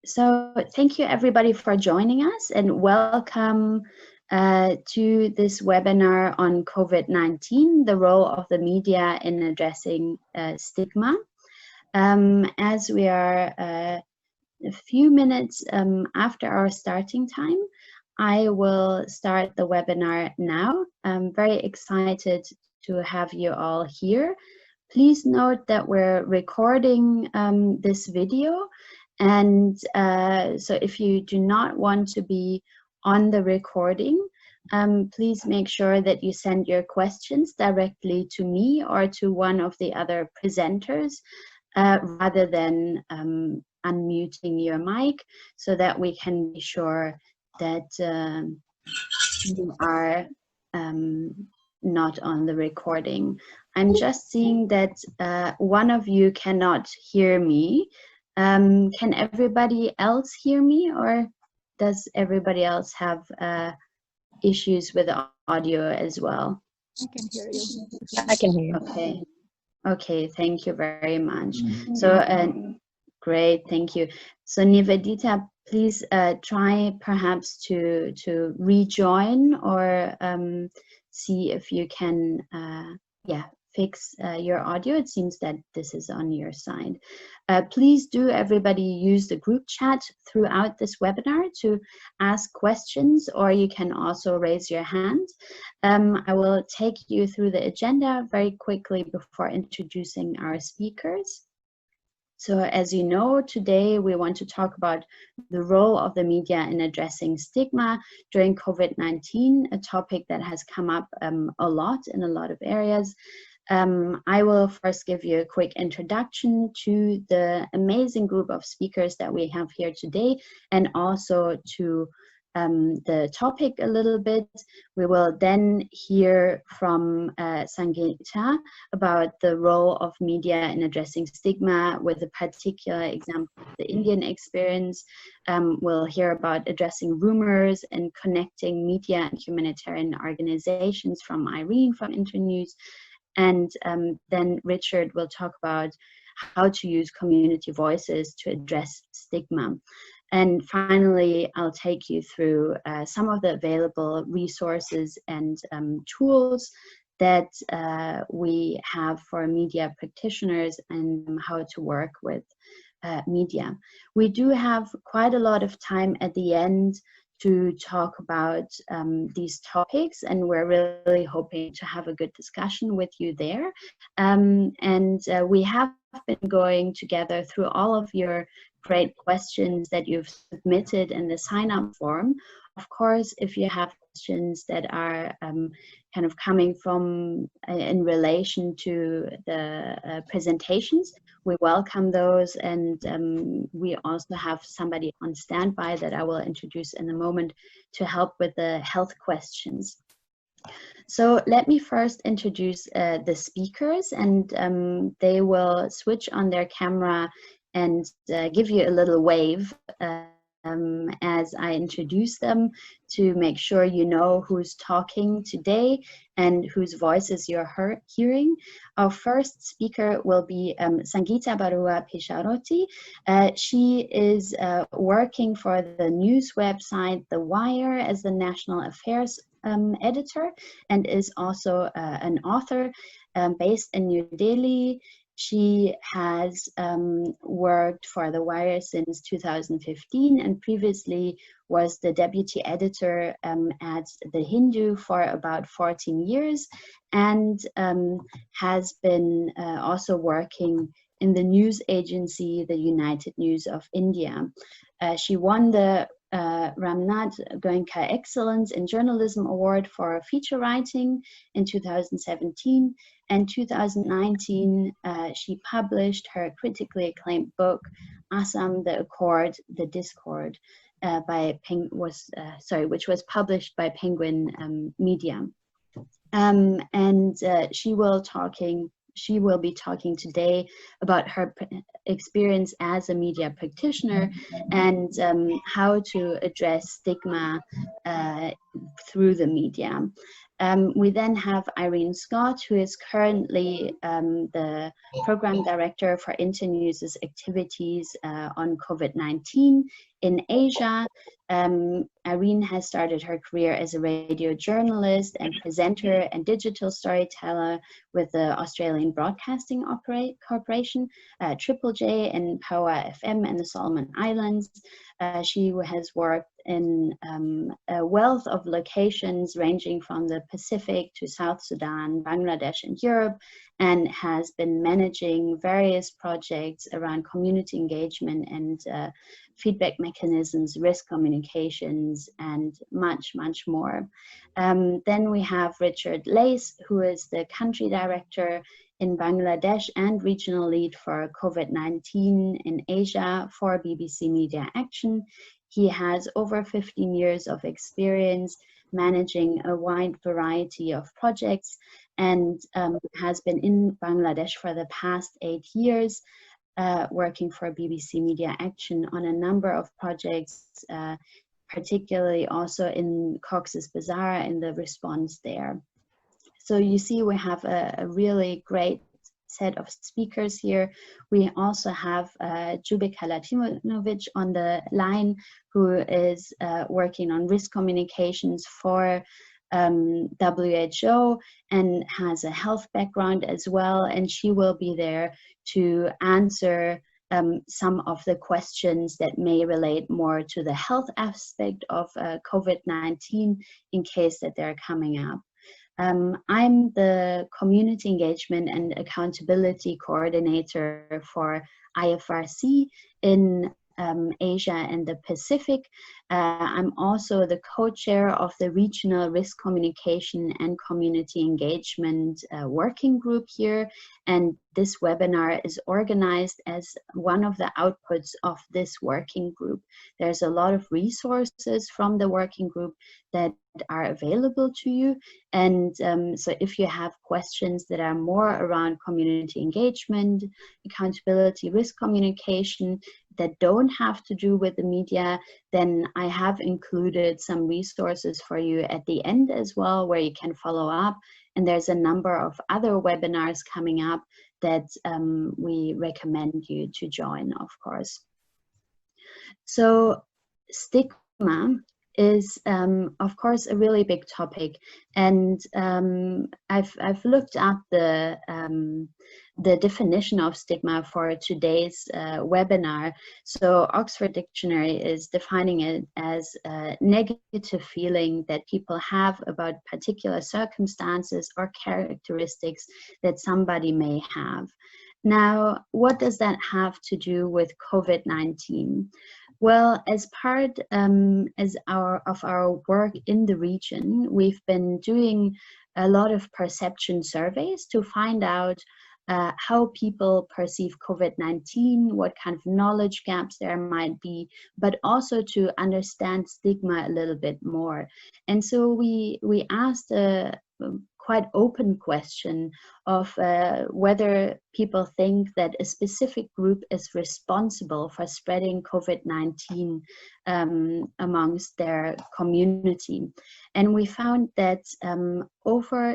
So thank you everybody for joining us, and welcome to this webinar on COVID-19, the role of the media in addressing stigma. As we are a few minutes after our starting time, I will start the webinar now. I'm very excited to have you all here. Please note that we're recording this video, and so if you do not want to be on the recording, please make sure that you send your questions directly to me or to one of the other presenters, rather than unmuting your mic, so that we can be sure that you are not on the recording. I'm just seeing that one of you cannot hear me. Can everybody else hear me, or does everybody else have issues with audio as well? I can hear you. I can hear you. Okay. Okay, thank you very much. So, great, thank you. So Nivedita, please try perhaps to rejoin, or see if you can fix your audio. It seems that this is on your side. Please do everybody use the group chat throughout this webinar to ask questions, or you can also raise your hand. I will take you through the agenda very quickly before introducing our speakers. So as you know, today we want to talk about the role of the media in addressing stigma during COVID-19, a topic that has come up a lot in a lot of areas. I will first give you a quick introduction to the amazing group of speakers that we have here today, and also to the topic a little bit. We will then hear from Sangeeta about the role of media in addressing stigma, with a particular example of the Indian experience. We'll hear about addressing rumors and connecting media and humanitarian organizations from Irene from Internews. And then Richard will talk about how to use community voices to address stigma. And finally, I'll take you through some of the available resources and tools that we have for media practitioners, and how to work with media. We do have quite a lot of time at the end to talk about these topics, and we're really hoping to have a good discussion with you there. We have been going together through all of your great questions that you've submitted in the sign-up form. Of course, if you have questions that are kind of coming from in relation to the presentations, we welcome those, and we also have somebody on standby that I will introduce in a moment to help with the health questions. So let me first introduce the speakers, and they will switch on their camera and give you a little wave as I introduce them, to make sure you know who's talking today and whose voices you're hearing. Our first speaker will be Sangeeta Barua Pisharoti. She is working for the news website The Wire as the national affairs editor, and is also an author based in New Delhi. She has worked for The Wire since 2015, and previously was the deputy editor at The Hindu for about 14 years, and has been also working in the news agency, the United News of India. She won the Ramnath Goenka Excellence in Journalism Award for feature writing in 2017. And 2019, she published her critically acclaimed book, Assam, the Accord, the Discord, which was published by Penguin Media. She will be talking today about her experience as a media practitioner, and how to address stigma through the media. We then have Irene Scott, who is currently the program director for Internews' activities on COVID-19 in Asia. Irene has started her career as a radio journalist and presenter and digital storyteller with the Australian Broadcasting Corporation, Triple J and Power FM and the Solomon Islands. She has worked in a wealth of locations ranging from the Pacific to South Sudan, Bangladesh and Europe, and has been managing various projects around community engagement and feedback mechanisms, risk communications, and much, much more. Then we have Richard Lace, who is the country director in Bangladesh and regional lead for COVID-19 in Asia for BBC Media Action. He has over 15 years of experience managing a wide variety of projects and has been in Bangladesh for the past 8 years, working for BBC Media Action on a number of projects, particularly also in Cox's Bazar and the response there. So you see we have a really great set of speakers here. We also have Jubek Halatinovic on the line, who is working on risk communications for WHO and has a health background as well, and she will be there to answer some of the questions that may relate more to the health aspect of COVID-19 in case that they're coming up. I'm the Community Engagement and Accountability Coordinator for IFRC in Asia and the Pacific. I'm also the co-chair of the Regional Risk Communication and Community Engagement Working Group here, and this webinar is organized as one of the outputs of this working group. There's a lot of resources from the working group that are available to you, and so if you have questions that are more around community engagement, accountability, risk communication that don't have to do with the media, then I have included some resources for you at the end as well, where you can follow up. And there's a number of other webinars coming up that we recommend you to join, of course. So stigma is, of course, a really big topic, and I've looked up the definition of stigma for today's webinar. So Oxford Dictionary is defining it as a negative feeling that people have about particular circumstances or characteristics that somebody may have. Now, what does that have to do with COVID-19? Well, as part of our work in the region, we've been doing a lot of perception surveys to find out how people perceive COVID-19, what kind of knowledge gaps there might be, but also to understand stigma a little bit more. And so we asked a quite open question of whether people think that a specific group is responsible for spreading COVID-19 amongst their community. And we found that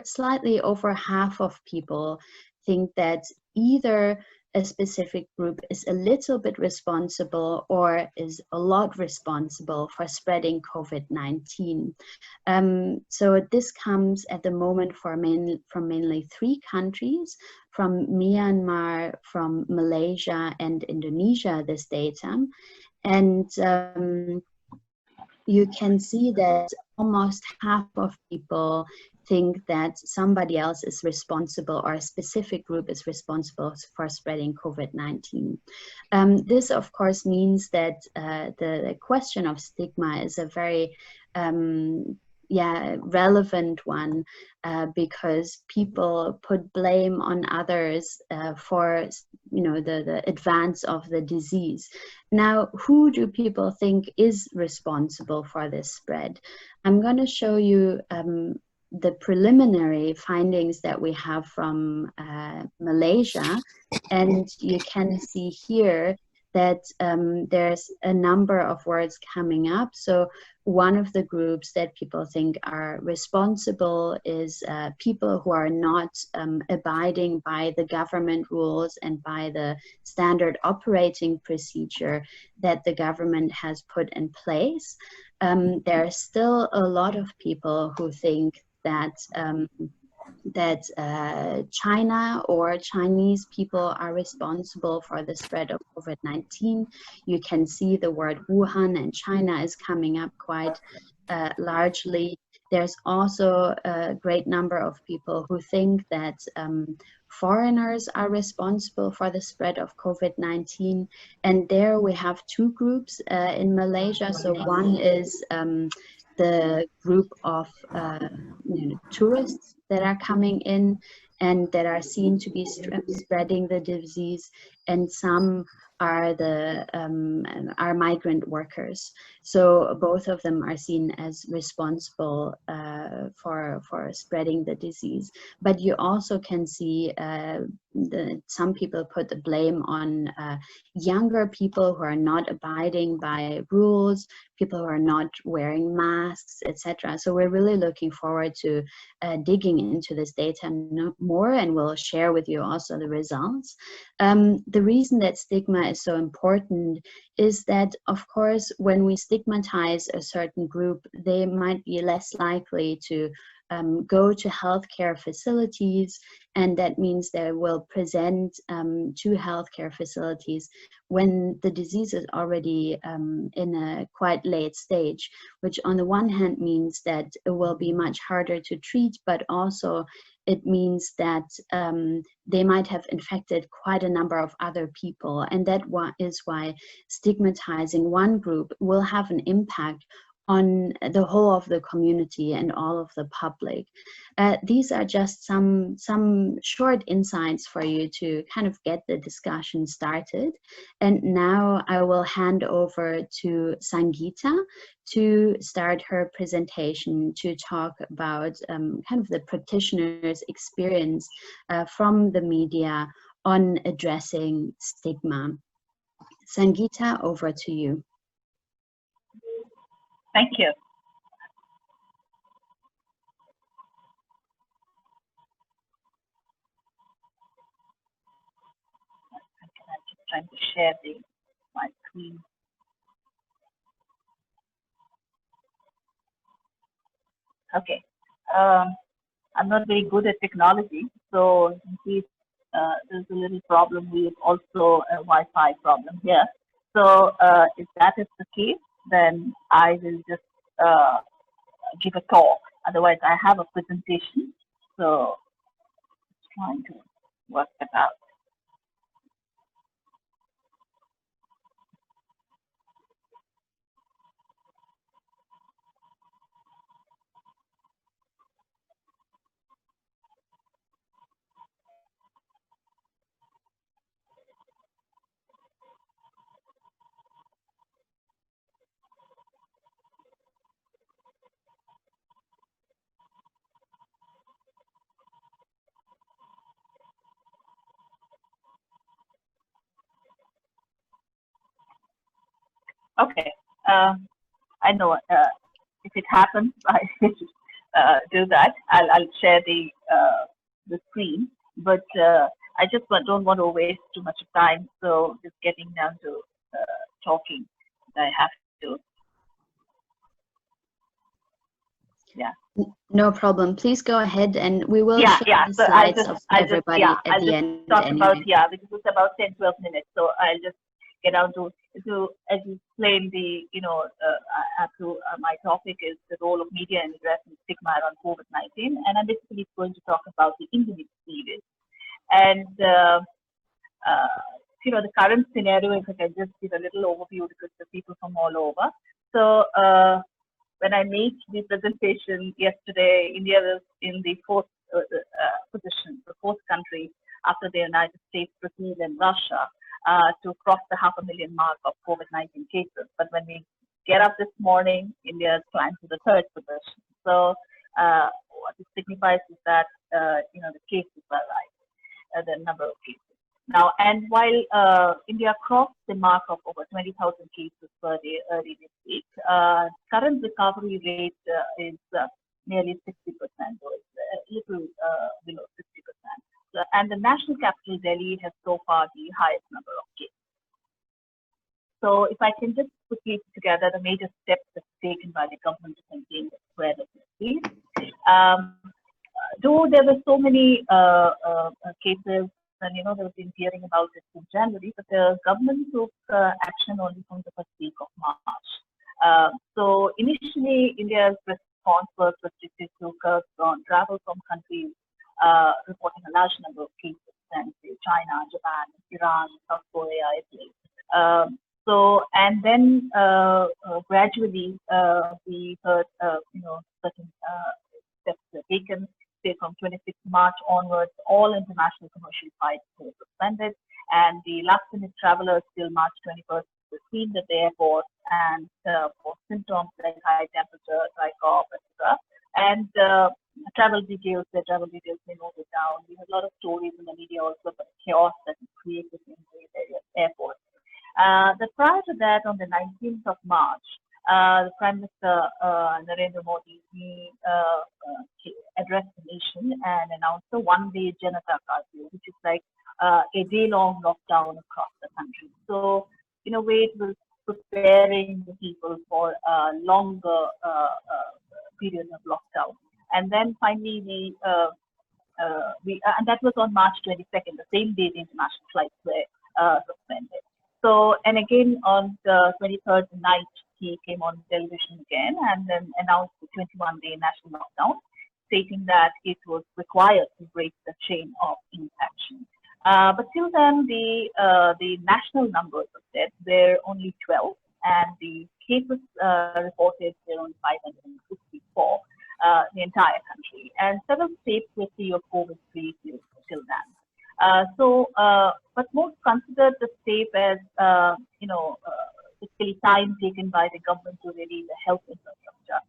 slightly over half of people think that either a specific group is a little bit responsible or is a lot responsible for spreading COVID-19. So this comes at the moment from mainly 3 countries, from Myanmar, from Malaysia and Indonesia, this data. And you can see that almost half of people think that somebody else is responsible or a specific group is responsible for spreading COVID-19. This, of course, means that the question of stigma is a very relevant one because people put blame on others for the advance of the disease. Now, who do people think is responsible for this spread? I'm going to show you the preliminary findings that we have from Malaysia, and you can see here that there's a number of words coming up. So one of the groups that people think are responsible is people who are not abiding by the government rules and by the standard operating procedure that the government has put in place. There are still a lot of people who think that China or Chinese people are responsible for the spread of COVID-19. You can see the word Wuhan and China is coming up quite largely. There's also a great number of people who think that foreigners are responsible for the spread of COVID-19. And there we have two groups in Malaysia. So one is the group of tourists that are coming in and that are seen to be spreading the disease, and some are the migrant workers. So both of them are seen as responsible for spreading the disease. But you also can see some people put the blame on younger people who are not abiding by rules, people who are not wearing masks, etc. So we're really looking forward to digging into this data more, and we'll share with you also the results. The reason that stigma is so important is that, of course, when we stigmatize a certain group, they might be less likely to go to healthcare facilities, and that means they will present to healthcare facilities when the disease is already in a quite late stage, which on the one hand means that it will be much harder to treat, but also it means that they might have infected quite a number of other people. And that is why stigmatizing one group will have an impact on the whole of the community and all of the public. These are just some short insights for you to kind of get the discussion started. And now I will hand over to Sangeeta to start her presentation to talk about kind of the practitioner's experience from the media on addressing stigma. Sangeeta, over to you. Thank you. I'm just trying to share my screen. Okay. I'm not very good at technology, so in case there's a little problem, we have also a Wi-Fi problem here. So if that is the case, then I will just give a talk. Otherwise, I have a presentation. So just trying to work that out. Okay, I know if it happens, I do that. I'll share the screen, but I just don't want to waste too much of time. So just getting down to talking, I have to. Yeah. No problem. Please go ahead, and we will share the slides of everybody at the end. Talk about because it's about 10-12 minutes. So I'll just get down to as you explained my topic is the role of media in addressing stigma around COVID-19, and I'm basically going to talk about the Indian experience and the current scenario. If I can just give a little overview because the people from all over. So when I made the presentation yesterday, India was in the fourth position, the fourth country after the United States, Brazil, and Russia to cross the 500,000 mark of COVID-19 cases. But when we get up this morning, India has climbed to the third position. So what it signifies is that the cases are rising, the number of cases. Now, and while India crossed the mark of over 20,000 cases per day early this week, current recovery rate is nearly 60%, or a little below 60%. And the national capital, Delhi, has so far the highest number of cases. So if I can just quickly put together the major steps that's taken by the government to contain the spread of the disease. Though there were so many cases, and they've been hearing about it since January, but the government took action only from the first week of March. So initially, India's response was restricted to curbs on travel from countries reporting a large number of cases, and say China, Japan, Iran, South Korea, Italy. And then gradually we heard certain steps were taken. Say from 26th March onwards, all international commercial flights were suspended, and the last-minute travelers till March 21st were seen at the airport, and for symptoms like high temperature, dry cough, etc. And travel details may noted down. We have a lot of stories in the media also about the chaos that is created in the various airports. But prior to that, on the 19th of March, the Prime Minister Narendra Modi, he addressed the nation and announced a one-day Janata Curfew, which is like a day-long lockdown across the country. So, in a way, it was preparing the people for a longer period of lockdown. And then finally, and that was on March 22nd, the same day the international flights were suspended. So, and again on the 23rd night, he came on television again and then announced the 21-day national lockdown, stating that it was required to break the chain of infection. But till then, the national numbers of deaths were only 12, and the cases reported were only 564, the entire country. And several states were free of COVID-free till then. But most considered the state as, basically time taken by the government to ready the health infrastructure,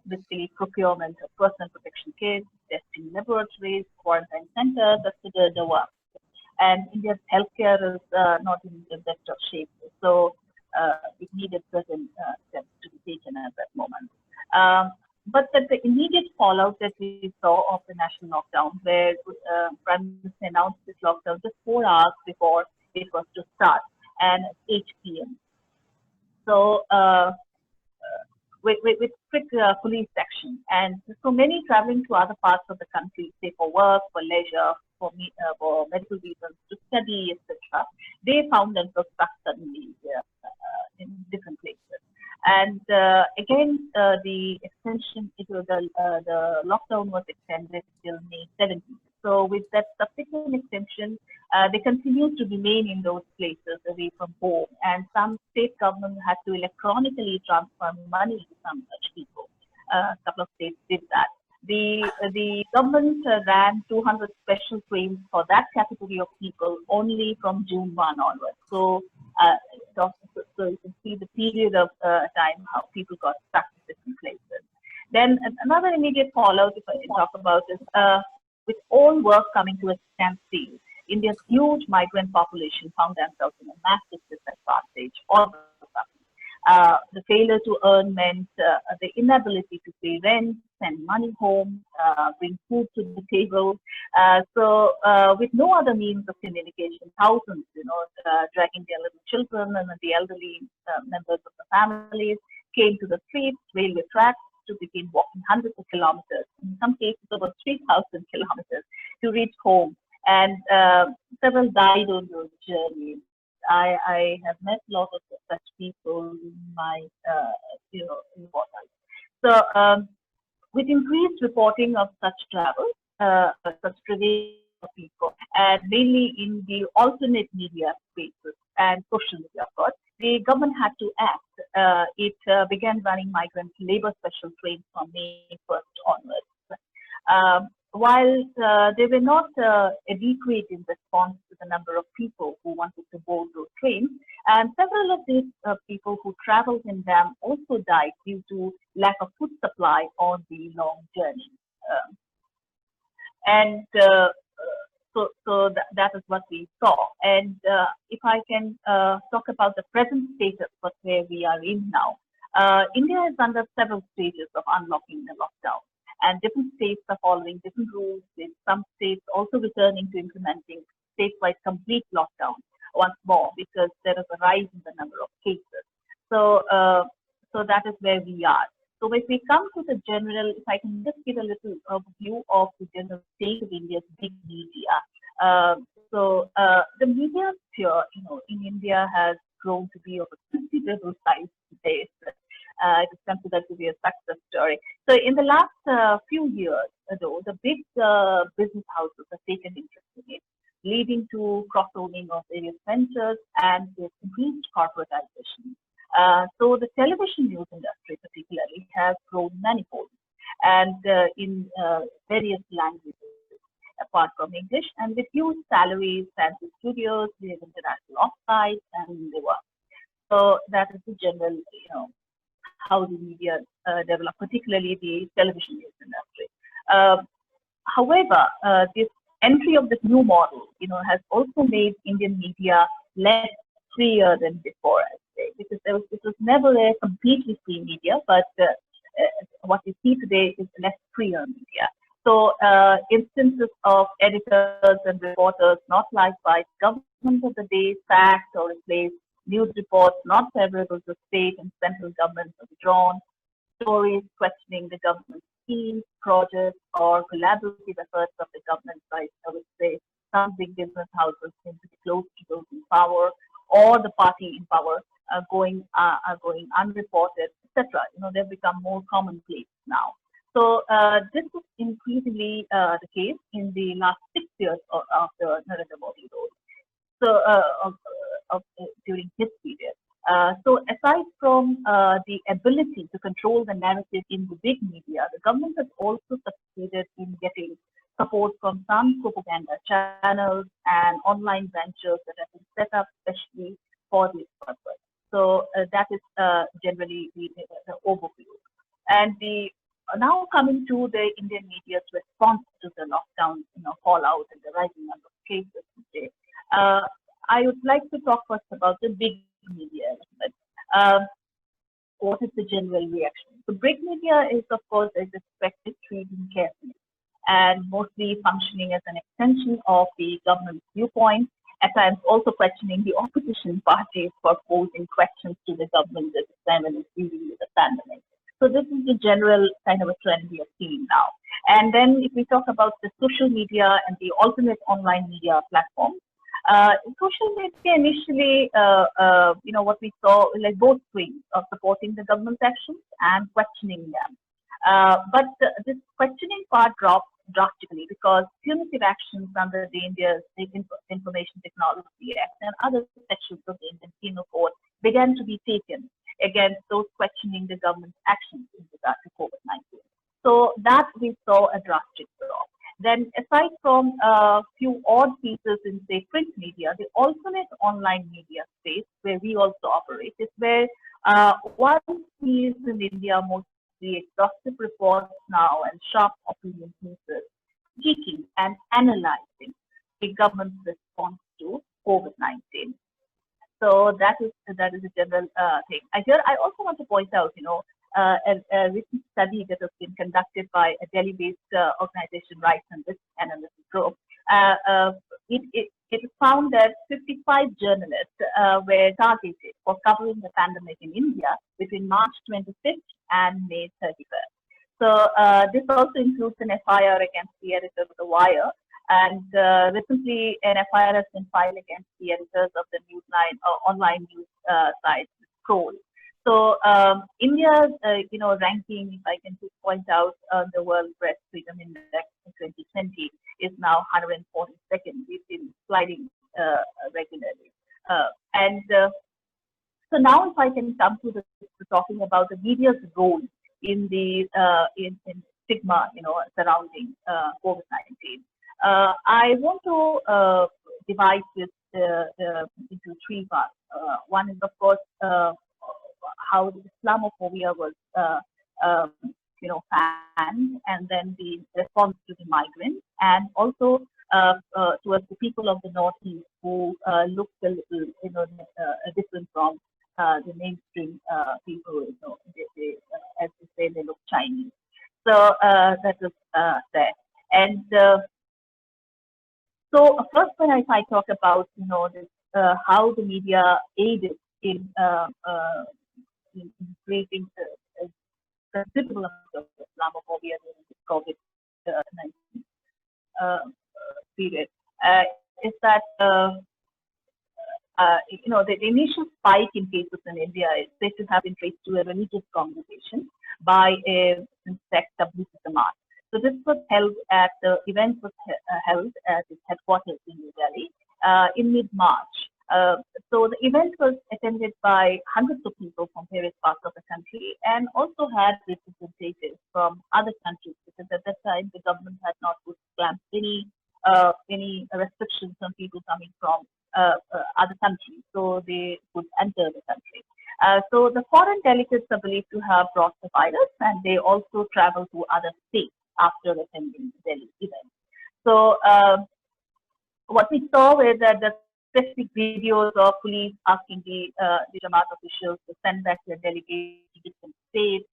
basically procurement of personal protection kits, testing laboratories, quarantine centers, the work. And India's healthcare is not in the best of shape, so it needed certain steps to be taken at that moment. But the immediate fallout that we saw of the national lockdown, where Prime Minister announced this lockdown just 4 hours before it was to start, and at 8 p.m. So with strict police action, and so many traveling to other parts of the country, say for work, for leisure, for medical reasons, to study, etc., they found themselves stuck suddenly in different places. And again, the extension, the lockdown was extended till May 17th. So with that subsequent extension, they continued to remain in those places away from home. And some state governments had to electronically transfer money to some such people. A couple of states did that. The government ran 200 special trains for that category of people only from June 1 onwards. So you can see the period of time how people got stuck in different places. Then another immediate fallout, if I talk about, is with all work coming to a standstill, India's huge migrant population found themselves in a massive disadvantage all of a sudden. The failure to earn meant the inability to pay rent, send money home, bring food to the table. So with no other means of communication, thousands, dragging their little children and the elderly members of the families came to the streets, railway tracks, to begin walking hundreds of kilometers, in some cases over 3,000 kilometers, to reach home. And several died on those journeys. I have met a lot of such people in my, in what I. So with increased reporting of such travel, such travail of people, and mainly in the alternate media spaces and social media, of course, the government had to act. It began running migrant labor special trains from May 1st onwards. While they were not adequate in response to the number of people who wanted to board those trains, and several of these people who traveled in them also died due to lack of food supply on the long journey. that is what we saw. And if I can talk about the present status of where we are in now, India is under several stages of unlocking the lockdown, and different states are following different rules, with some states also returning to implementing statewide complete lockdown once more because there is a rise in the number of cases. So, so that is where we are. So if we come to the general, if I can just give a little overview of the general state of India's big media. The media sphere, in India has grown to be of a considerable size today. It is considered to be a success story. So in the last few years, though, the big business houses have taken interest in it, leading to cross-owning of various ventures and with increased corporatization. So the television news industry particularly has grown manifold and in various languages apart from English, and with huge salaries, fancy studios, we have international offsites, and the work. So that is the general, how the media develop, particularly the television news industry. However, this entry of this new model, has also made Indian media less freer than before, I'd say, because it was never a completely free media, but what we see today is less freer media. So instances of editors and reporters not liked by government of the day sacked or replaced, news reports not favorable to state and central governments are withdrawn, stories questioning the government's schemes, projects, or collaborative efforts of the government side. I would say some big business houses seem to be close to those in power, or the party in power are going unreported, etc. They've become more commonplace now. So this is increasingly the case in the last 6 years after Narendra Modi rule. So during his period. So aside from the ability to control the narrative in the big media, the government has also succeeded in getting support from some propaganda channels and online ventures that have been set up especially for this purpose. So that is generally the overview. And now coming to the Indian media's response to the lockdown, fallout and the rising number of cases today. I would like to talk first about the big media element. What is the general reaction? The big media is, of course, as expected, treating carefully and mostly functioning as an extension of the government's viewpoint, at times also questioning the opposition parties for posing questions to the government at the time when it's dealing with the pandemic. So this is the general kind of a trend we are seeing now. And then if we talk about the social media and the alternate online media platforms, social media initially, what we saw, like both swings of supporting the government's actions and questioning them. But this questioning part dropped drastically because punitive actions under the India's Information Technology Act and other sections of the Indian Penal Code began to be taken against those questioning the government's actions in regard to COVID-19. So that we saw a drastic drop. Then aside from a few odd pieces in, say, print media, the alternate online media space where we also operate is where one sees in India mostly exhaustive reports now and sharp opinion pieces, critiquing and analyzing the government's response to COVID-19. So that is a general thing. Here, I also want to point out, a recent study that has been conducted by a Delhi-based organization, Rights and Risk Analysis Group. It found that 55 journalists were targeted for covering the pandemic in India between March 25th and May 31st. So this also includes an FIR against the editor of The Wire. And recently, an FIR has been filed against the editors of the Newsline online news site, Scroll. So India's, ranking, if I can just point out, the World Press Freedom Index in 2020 is now 142nd. We've been sliding regularly, so now, if I can come to talking about the media's role in the in stigma, surrounding COVID-19. I want to divide this into three parts. One is, of course, how Islamophobia was, fanned, and then the response to the migrants, and also towards the people of the Northeast who looked a little, different from the mainstream people. As they say, they look Chinese. So that was there. And so first, when I talk about this, how the media aided in creating a considerable amount of Islamophobia during the COVID-19 period, is that the initial spike in cases in India is said to have been traced to a religious congregation by a sect Tabligh Jamaat. So this was held at the event was held at its headquarters in New Delhi in mid-March. So the event was attended by hundreds of people from various parts of the country and also had representatives from other countries, because at that time the government had not put any restrictions on people coming from other countries, so they could enter the country. So the foreign delegates are believed to have brought the virus, and they also traveled to other states after attending the Delhi event. So what we saw were that the specific videos of police asking the Jamaat officials to send back their delegates to different states,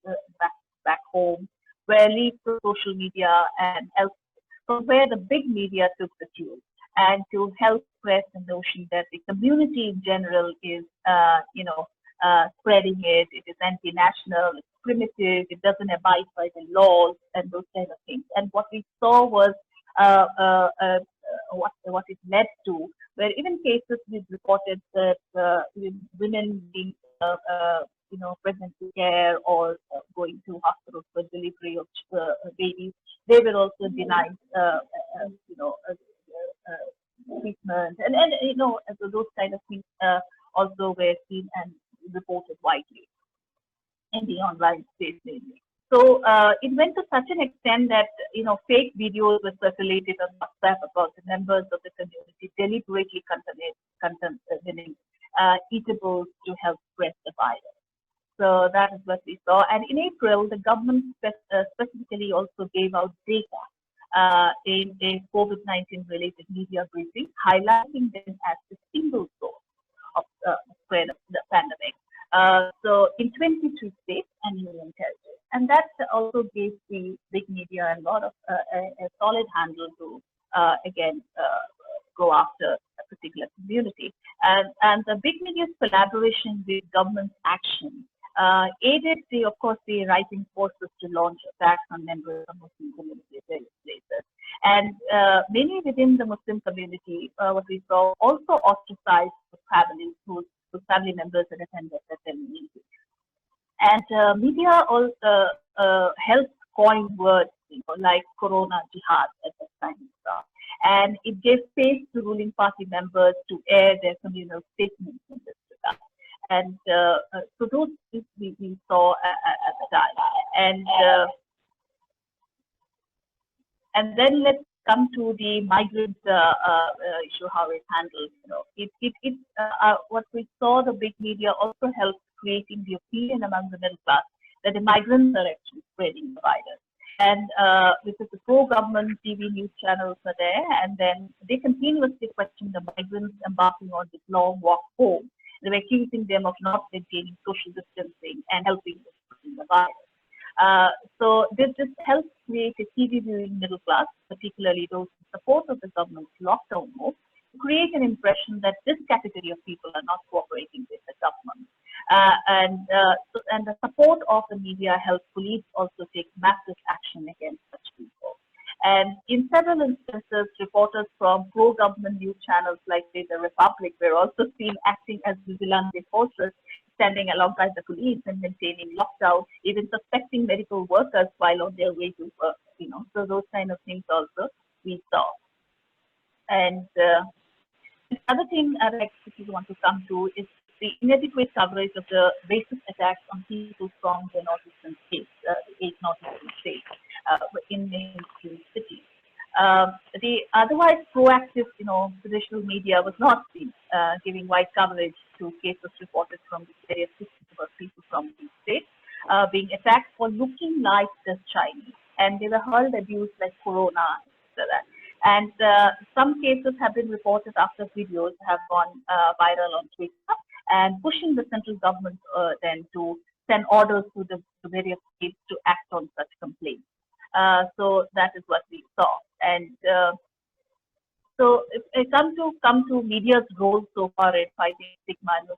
back home, were leaked to social media and elsewhere, from where the big media took the cue, and to help spread the notion that the community in general is, spreading it. It is anti-national, it's primitive, it doesn't abide by the laws, and those kind of things. And what we saw was what it led to, where even cases we reported that women being pregnancy care or going to hospitals for delivery of babies, they were also denied treatment, and so those kind of things also were seen and reported widely in the online space mainly. So it went to such an extent that fake videos were circulated on WhatsApp about the members of the community deliberately containing eatables to help spread the virus. So that is what we saw. And in April, the government specifically also gave out data in a COVID-19 related media briefing, highlighting them as the single source of the spread of the pandemic. So in 22 states and union territories. And that also gave the big media a lot of a solid handle to go after a particular community. And the big media's collaboration with government action aided the rising forces to launch attacks on members of Muslim community at various places. And many within the Muslim community, what we saw, also ostracized families whose family members had attended the meeting. And media also helped coin words like Corona Jihad at that time. And it gave space to ruling party members to air their communal statements in this regard. And so those things we saw at the time. And then let's come to the migrant issue, how it's handled. What we saw, the big media also helped creating the opinion among the middle class that the migrants are actually spreading the virus. And because the pro-government TV news channels are there, and then they continuously question the migrants embarking on this long walk home. They were accusing them of not maintaining social distancing and helping with spreading the virus. So this helps create a TV viewing middle class, particularly those in support of the government's lockdown move, to create an impression that this category of people are not cooperating with the government. And the support of the media helps police also take massive action against such people. And in several instances, reporters from pro-government news channels like The Republic were also seen acting as vigilante forces, standing alongside the police and maintaining lockdown, even suspecting medical workers while on their way to work. So those kind of things also we saw. And the other thing I actually want to come to is the inadequate coverage of the racist attacks on people from the northeastern states, the 8 northeastern states in mainstream cities. The otherwise proactive, traditional media was not seen giving wide coverage to cases reported from the various cities about people from these states being attacked for looking like the Chinese, and they were hurled abuse like Corona, etc. And some cases have been reported after videos have gone viral on Twitter, and pushing the central government then to send orders to the various states to act on such complaints. So that is what we saw. And so if I come to media's role so far in fighting stigma and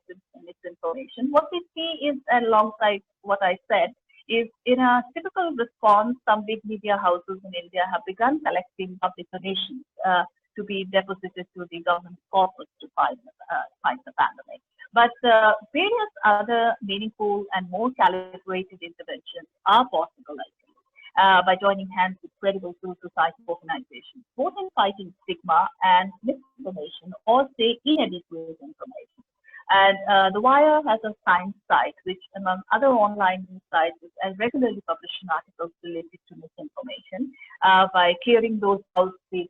misinformation, what we see is, alongside what I said, is in a typical response, some big media houses in India have begun collecting public donations to be deposited to the government's corpus to fight the pandemic. But various other meaningful and more calibrated interventions are possible, I think, by joining hands with credible civil society organizations, both in fighting stigma and misinformation, or say inadequate information. And The Wire has a science site, which, among other online news sites, is regularly publishing articles related to misinformation by clearing those out with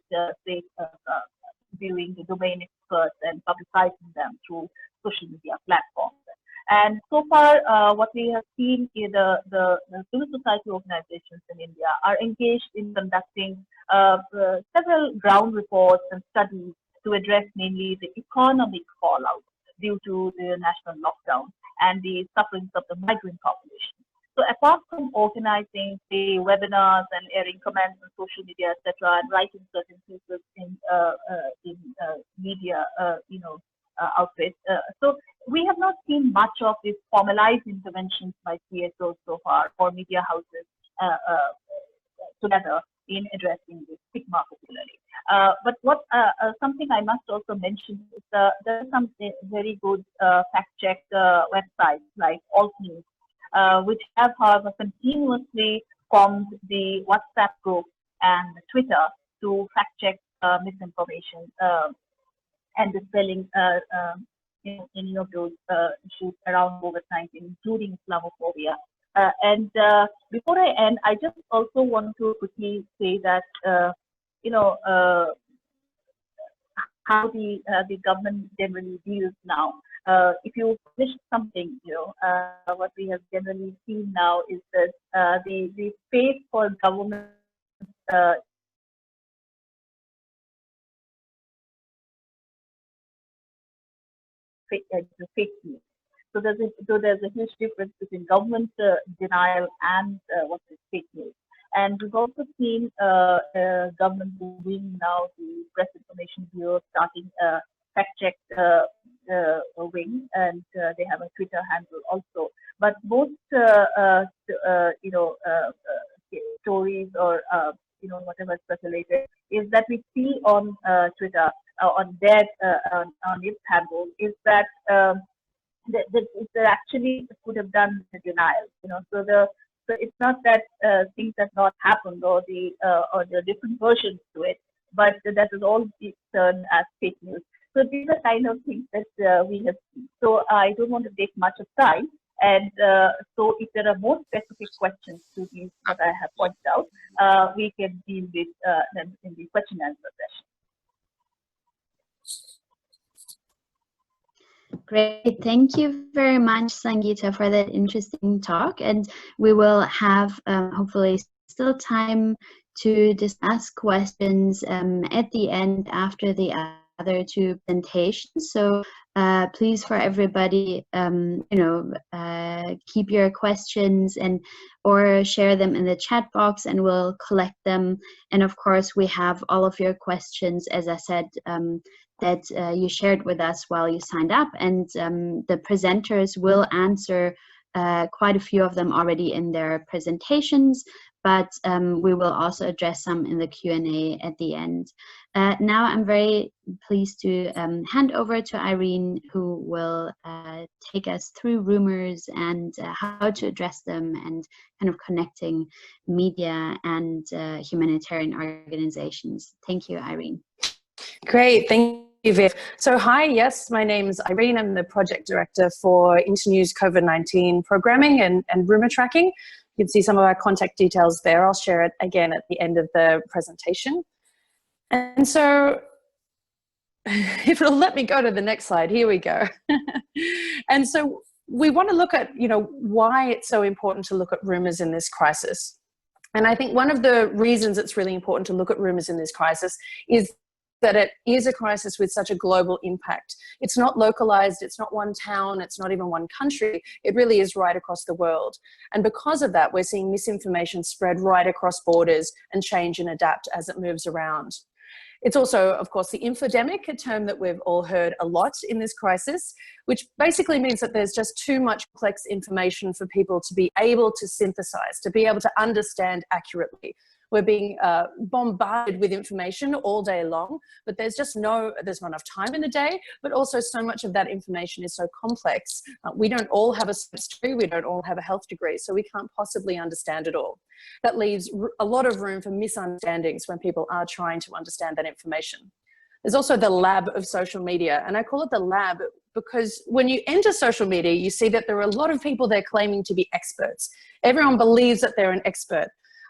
viewing the domain experts and publicizing them through social media platforms. And so far, what we have seen is the civil society organizations in India are engaged in conducting several ground reports and studies to address mainly the economic fallout due to the national lockdown and the sufferings of the migrant population. So apart from organizing the webinars and airing comments on social media, etc., and writing certain pieces in media, outfits, so we have not seen much of these formalized interventions by CSOs so far, or media houses together in addressing this stigma particularly. But what something I must also mention is there are some very good fact-check websites like Altnews, which have, however, continuously formed the WhatsApp group and Twitter to fact-check misinformation and dispelling any of those issues around COVID-19, including Islamophobia. And before I end, I just also want to quickly say that how the government generally deals now. If you publish something, what we have generally seen now is that the space for government fake news. So there's a huge difference between government denial and what is fake news. And we've also seen government doing now the Press Information Bureau starting a fact-check wing, and they have a Twitter handle also. But most stories or whatever circulated is that we see on Twitter on their on its handle is that they actually could have done the denial. So it's not that things have not happened or the different versions to it, but that is all turned as fake news. So these are kind of things that we have seen. So I don't want to take much of time. And so if there are more specific questions to these that I have pointed out, we can deal with them in the question and answer session. Great, thank you very much, Sangeeta, for that interesting talk. And we will have hopefully still time to discuss questions at the end after the other two presentations. So please, for everybody, keep your questions or share them in the chat box, and we'll collect them. And of course, we have all of your questions, as I said, that you shared with us while you signed up, and the presenters will answer quite a few of them already in their presentations, but we will also address some in the Q&A at the end. Now I'm very pleased to hand over to Irene, who will take us through Rumours and how to address them, and kind of connecting media and humanitarian organizations. Thank you, Irene. Great, thank you, Viv. So hi, yes, my name's Irene. I'm the project director for Internews COVID-19 programming and rumour tracking. You can see some of our contact details there. I'll share it again at the end of the presentation. And so if it'll let me go to the next slide, here we go. And so we want to look at, why it's so important to look at rumours in this crisis. And I think one of the reasons it's really important to look at rumours in this crisis is that it is a crisis with such a global impact. It's not localized, it's not one town, it's not even one country. It really is right across the world. And because of that, we're seeing misinformation spread right across borders and change and adapt as it moves around. It's also, of course, the infodemic, a term that we've all heard a lot in this crisis, which basically means that there's just too much complex information for people to be able to synthesize, to be able to understand accurately. We're being bombarded with information all day long, but there's not enough time in the day, but also so much of that information is so complex. We don't all have a science degree, we don't all have a health degree, so we can't possibly understand it all. That leaves a lot of room for misunderstandings when people are trying to understand that information. There's also the lab of social media, and I call it the lab because when you enter social media, you see that there are a lot of people there claiming to be experts. Everyone believes that they're an expert.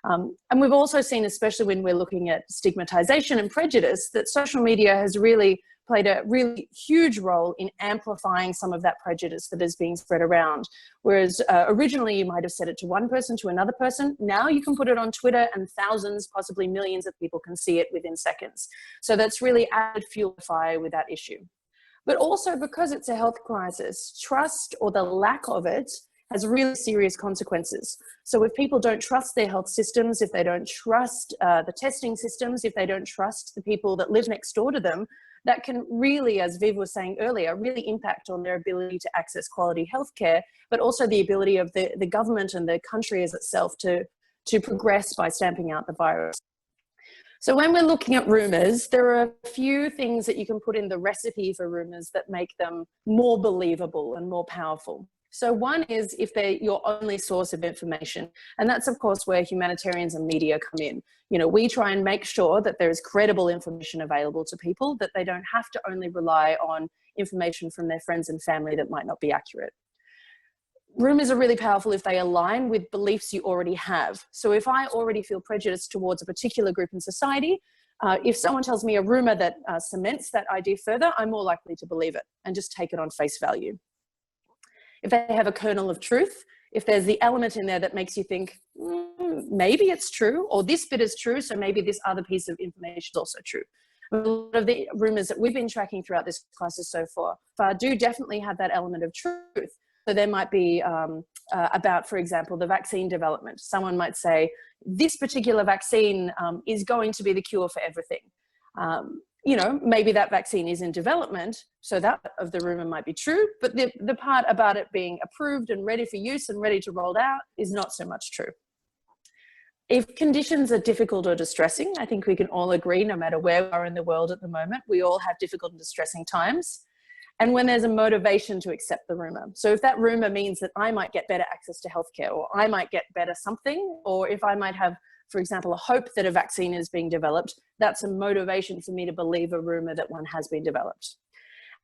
And we've also seen, especially when we're looking at stigmatization and prejudice, that social media has really played a really huge role in amplifying some of that prejudice that is being spread around. Whereas originally you might have said it to one person, to another person. Now you can put it on Twitter and thousands, possibly millions of people can see it within seconds. So that's really added fuel to the fire with that issue. But also because it's a health crisis, trust or the lack of it has really serious consequences. So if people don't trust their health systems, if they don't trust the testing systems, if they don't trust the people that live next door to them, that can really, as Viv was saying earlier, really impact on their ability to access quality healthcare, but also the ability of the government and the country as itself to progress by stamping out the virus. So when we're looking at rumours, there are a few things that you can put in the recipe for rumours that make them more believable and more powerful. So one is if they're your only source of information, and that's of course where humanitarians and media come in. You know, we try and make sure that there is credible information available to people, that they don't have to only rely on information from their friends and family that might not be accurate. Rumours are really powerful if they align with beliefs you already have. So if I already feel prejudiced towards a particular group in society, if someone tells me a rumour that cements that idea further, I'm more likely to believe it and just take it on face value. If they have a kernel of truth, if there's the element in there that makes you think, maybe it's true, or this bit is true, so maybe this other piece of information is also true. A lot of the rumours that we've been tracking throughout this crisis so far do definitely have that element of truth. So there might be about, for example, the vaccine development. Someone might say, this particular vaccine is going to be the cure for everything. You know, maybe that vaccine is in development, so that of the rumour might be true, but the part about it being approved and ready for use and ready to roll out is not so much true. If conditions are difficult or distressing, I think we can all agree, no matter where we are in the world at the moment, we all have difficult and distressing times. And when there's a motivation to accept the rumour. So if that rumour means that I might get better access to healthcare, or I might get better something, or if I might have, for example, a hope that a vaccine is being developed, that's a motivation for me to believe a rumour that one has been developed.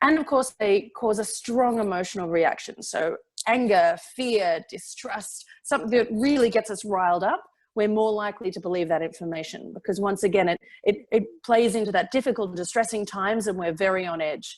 And of course, they cause a strong emotional reaction. So anger, fear, distrust, something that really gets us riled up, we're more likely to believe that information, because once again, it plays into that difficult and distressing times and we're very on edge.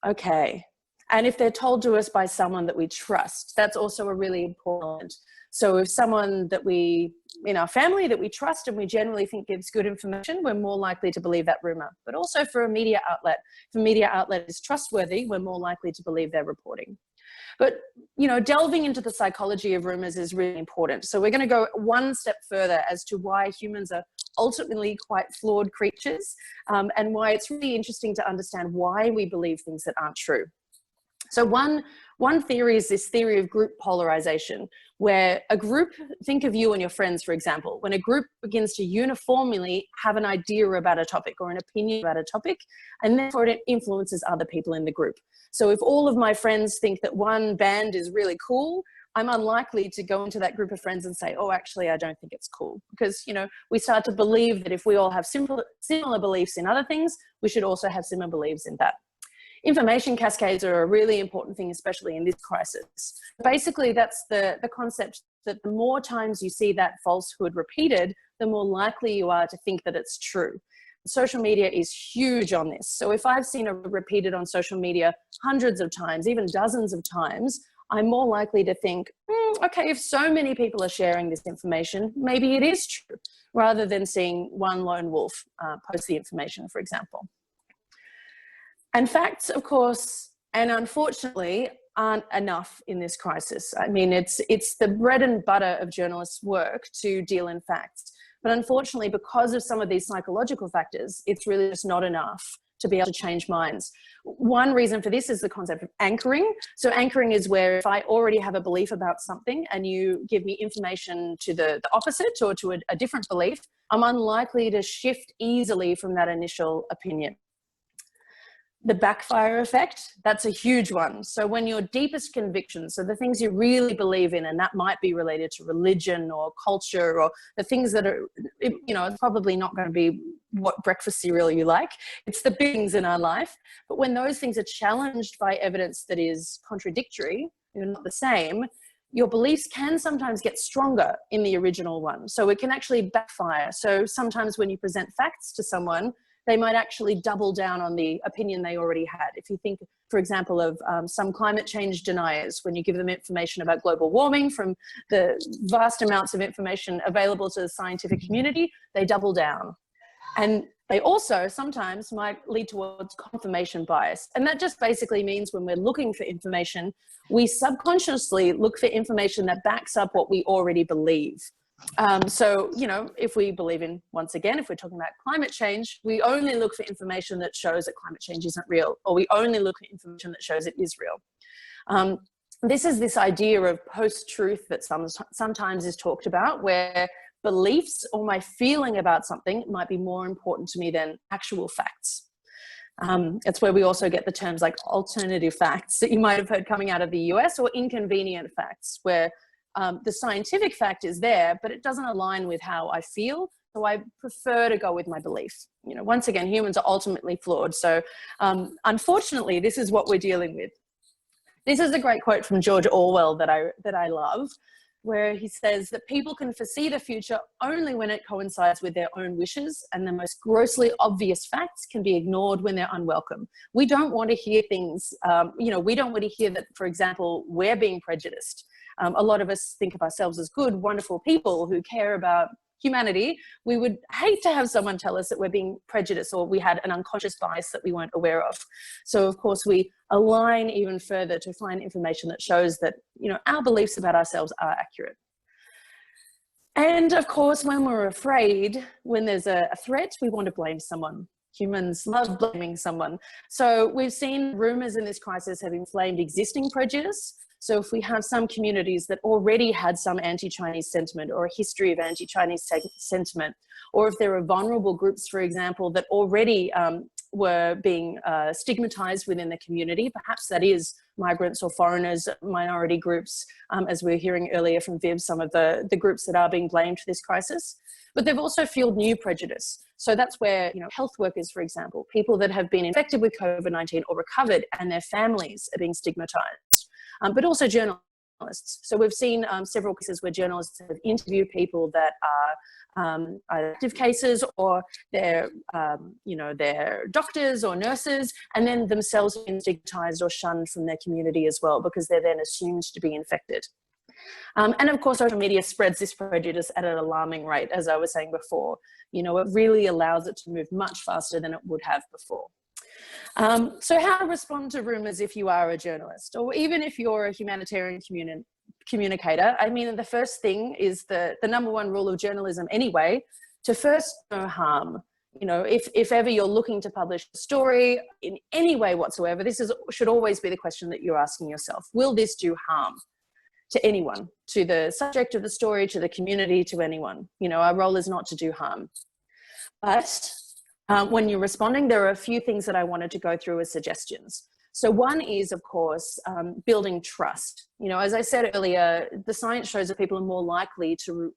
Okay. And if they're told to us by someone that we trust, that's also a really important element. So if someone that in our family that we trust and we generally think gives good information, we're more likely to believe that rumour. But also for a media outlet, if a media outlet is trustworthy, we're more likely to believe their reporting. But, you know, delving into the psychology of rumours is really important. So we're going to go one step further as to why humans are ultimately quite flawed creatures, and why it's really interesting to understand why we believe things that aren't true. So one theory is this theory of group polarization, where a group, think of you and your friends, for example, when a group begins to uniformly have an idea about a topic or an opinion about a topic, and therefore it influences other people in the group. So if all of my friends think that one band is really cool, I'm unlikely to go into that group of friends and say, oh, actually, I don't think it's cool. Because, you know, we start to believe that if we all have similar beliefs in other things, we should also have similar beliefs in that. Information cascades are a really important thing, especially in this crisis. Basically, that's the concept that the more times you see that falsehood repeated, the more likely you are to think that it's true. Social media is huge on this. So if I've seen it repeated on social media hundreds of times, even dozens of times, I'm more likely to think, okay, if so many people are sharing this information, maybe it is true, rather than seeing one lone wolf post the information, for example. And facts, of course, and unfortunately, aren't enough in this crisis. I mean, it's the bread and butter of journalists' work to deal in facts. But unfortunately, because of some of these psychological factors, it's really just not enough to be able to change minds. One reason for this is the concept of anchoring. So anchoring is where if I already have a belief about something and you give me information to the opposite or to a different belief, I'm unlikely to shift easily from that initial opinion. The backfire effect, that's a huge one. So when your deepest convictions, so the things you really believe in, and that might be related to religion or culture or the things that are, you know, it's probably not going to be what breakfast cereal you like. It's the big things in our life. But when those things are challenged by evidence that is contradictory, you're not the same, your beliefs can sometimes get stronger in the original one. So it can actually backfire. So sometimes when you present facts to someone, they might actually double down on the opinion they already had. If you think, for example, of some climate change deniers, when you give them information about global warming from the vast amounts of information available to the scientific community, they double down. And they also sometimes might lead towards confirmation bias. And that just basically means when we're looking for information, we subconsciously look for information that backs up what we already believe. So, you know, if we believe in, once again, if we're talking about climate change, we only look for information that shows that climate change isn't real, or we only look for information that shows it is real. This is this idea of post-truth that sometimes is talked about, where beliefs or my feeling about something might be more important to me than actual facts. It's where we also get the terms like alternative facts that you might have heard coming out of the US, or inconvenient facts, where the scientific fact is there, but it doesn't align with how I feel. So I prefer to go with my belief. You know, once again, humans are ultimately flawed. So unfortunately, this is what we're dealing with. This is a great quote from George Orwell that I love, where he says that people can foresee the future only when it coincides with their own wishes, and the most grossly obvious facts can be ignored when they're unwelcome. We don't want to hear things, you know, we don't want to hear that, for example, we're being prejudiced. A lot of us think of ourselves as good, wonderful people who care about humanity. We would hate to have someone tell us that we're being prejudiced or we had an unconscious bias that we weren't aware of. So of course we align even further to find information that shows that, you know, our beliefs about ourselves are accurate. And of course, when we're afraid, when there's a threat, we want to blame someone. Humans love blaming someone. So we've seen rumours in this crisis have inflamed existing prejudice. So if we have some communities that already had some anti-Chinese sentiment or a history of anti-Chinese sentiment, or if there are vulnerable groups, for example, that already were being stigmatized within the community, perhaps that is migrants or foreigners, minority groups, as we were hearing earlier from Viv, some of the groups that are being blamed for this crisis. But they've also fueled new prejudice. So that's where, you know, health workers, for example, people that have been infected with COVID-19 or recovered and their families are being stigmatized. But also journalists. So we've seen several cases where journalists have interviewed people that are active cases, or they're, you know, they're doctors or nurses, and then themselves being stigmatized or shunned from their community as well, because they're then assumed to be infected. And of course, social media spreads this prejudice at an alarming rate, as I was saying before. You know, it really allows it to move much faster than it would have before. So how to respond to rumours if you are a journalist, or even if you're a humanitarian communicator? I mean, the first thing is the number one rule of journalism anyway, to first no harm. You know, if ever you're looking to publish a story in any way whatsoever, this should always be the question that you're asking yourself. Will this do harm to anyone, to the subject of the story, to the community, to anyone? You know, our role is not to do harm. But when you're responding, there are a few things that I wanted to go through as suggestions. So one is, of course, building trust. You know, as I said earlier, the science shows that people are more likely to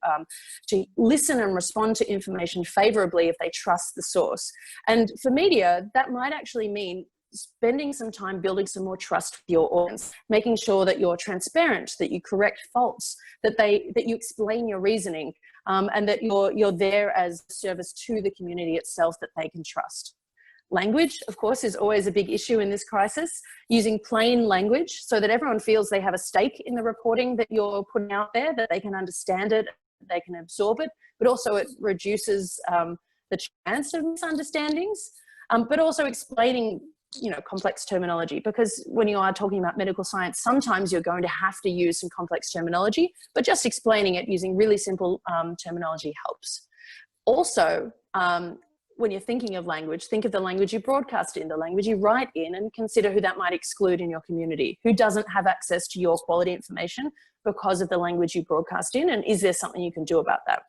listen and respond to information favorably if they trust the source. And for media, that might actually mean spending some time building some more trust with your audience, making sure that you're transparent, that you correct faults, that you explain your reasoning, and that you're there as a service to the community itself that they can trust. Language, of course, is always a big issue in this crisis. Using plain language so that everyone feels they have a stake in the reporting that you're putting out there, that they can understand it, they can absorb it, but also it reduces the chance of misunderstandings, but also explaining, you know, complex terminology, because when you are talking about medical science, sometimes you're going to have to use some complex terminology, but just explaining it using really simple terminology helps. Also, when you're thinking of language, think of the language you broadcast in, the language you write in, and consider who that might exclude in your community, who doesn't have access to your quality information because of the language you broadcast in, and is there something you can do about that?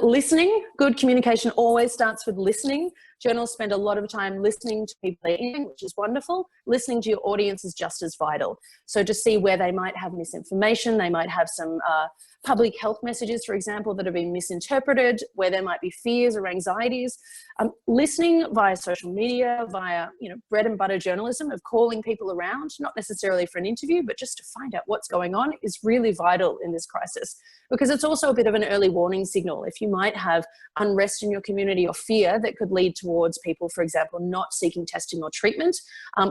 Listening, good communication always starts with listening. Journalists spend a lot of time listening to people they're in, which is wonderful. Listening to your audience is just as vital. So to see where they might have misinformation, they might have some public health messages, for example, that have been misinterpreted, where there might be fears or anxieties. Listening via social media, via, you know, bread and butter journalism of calling people around, not necessarily for an interview, but just to find out what's going on, is really vital in this crisis, because it's also a bit of an early warning signal. If you might have unrest in your community or fear that could lead towards people, for example, not seeking testing or treatment,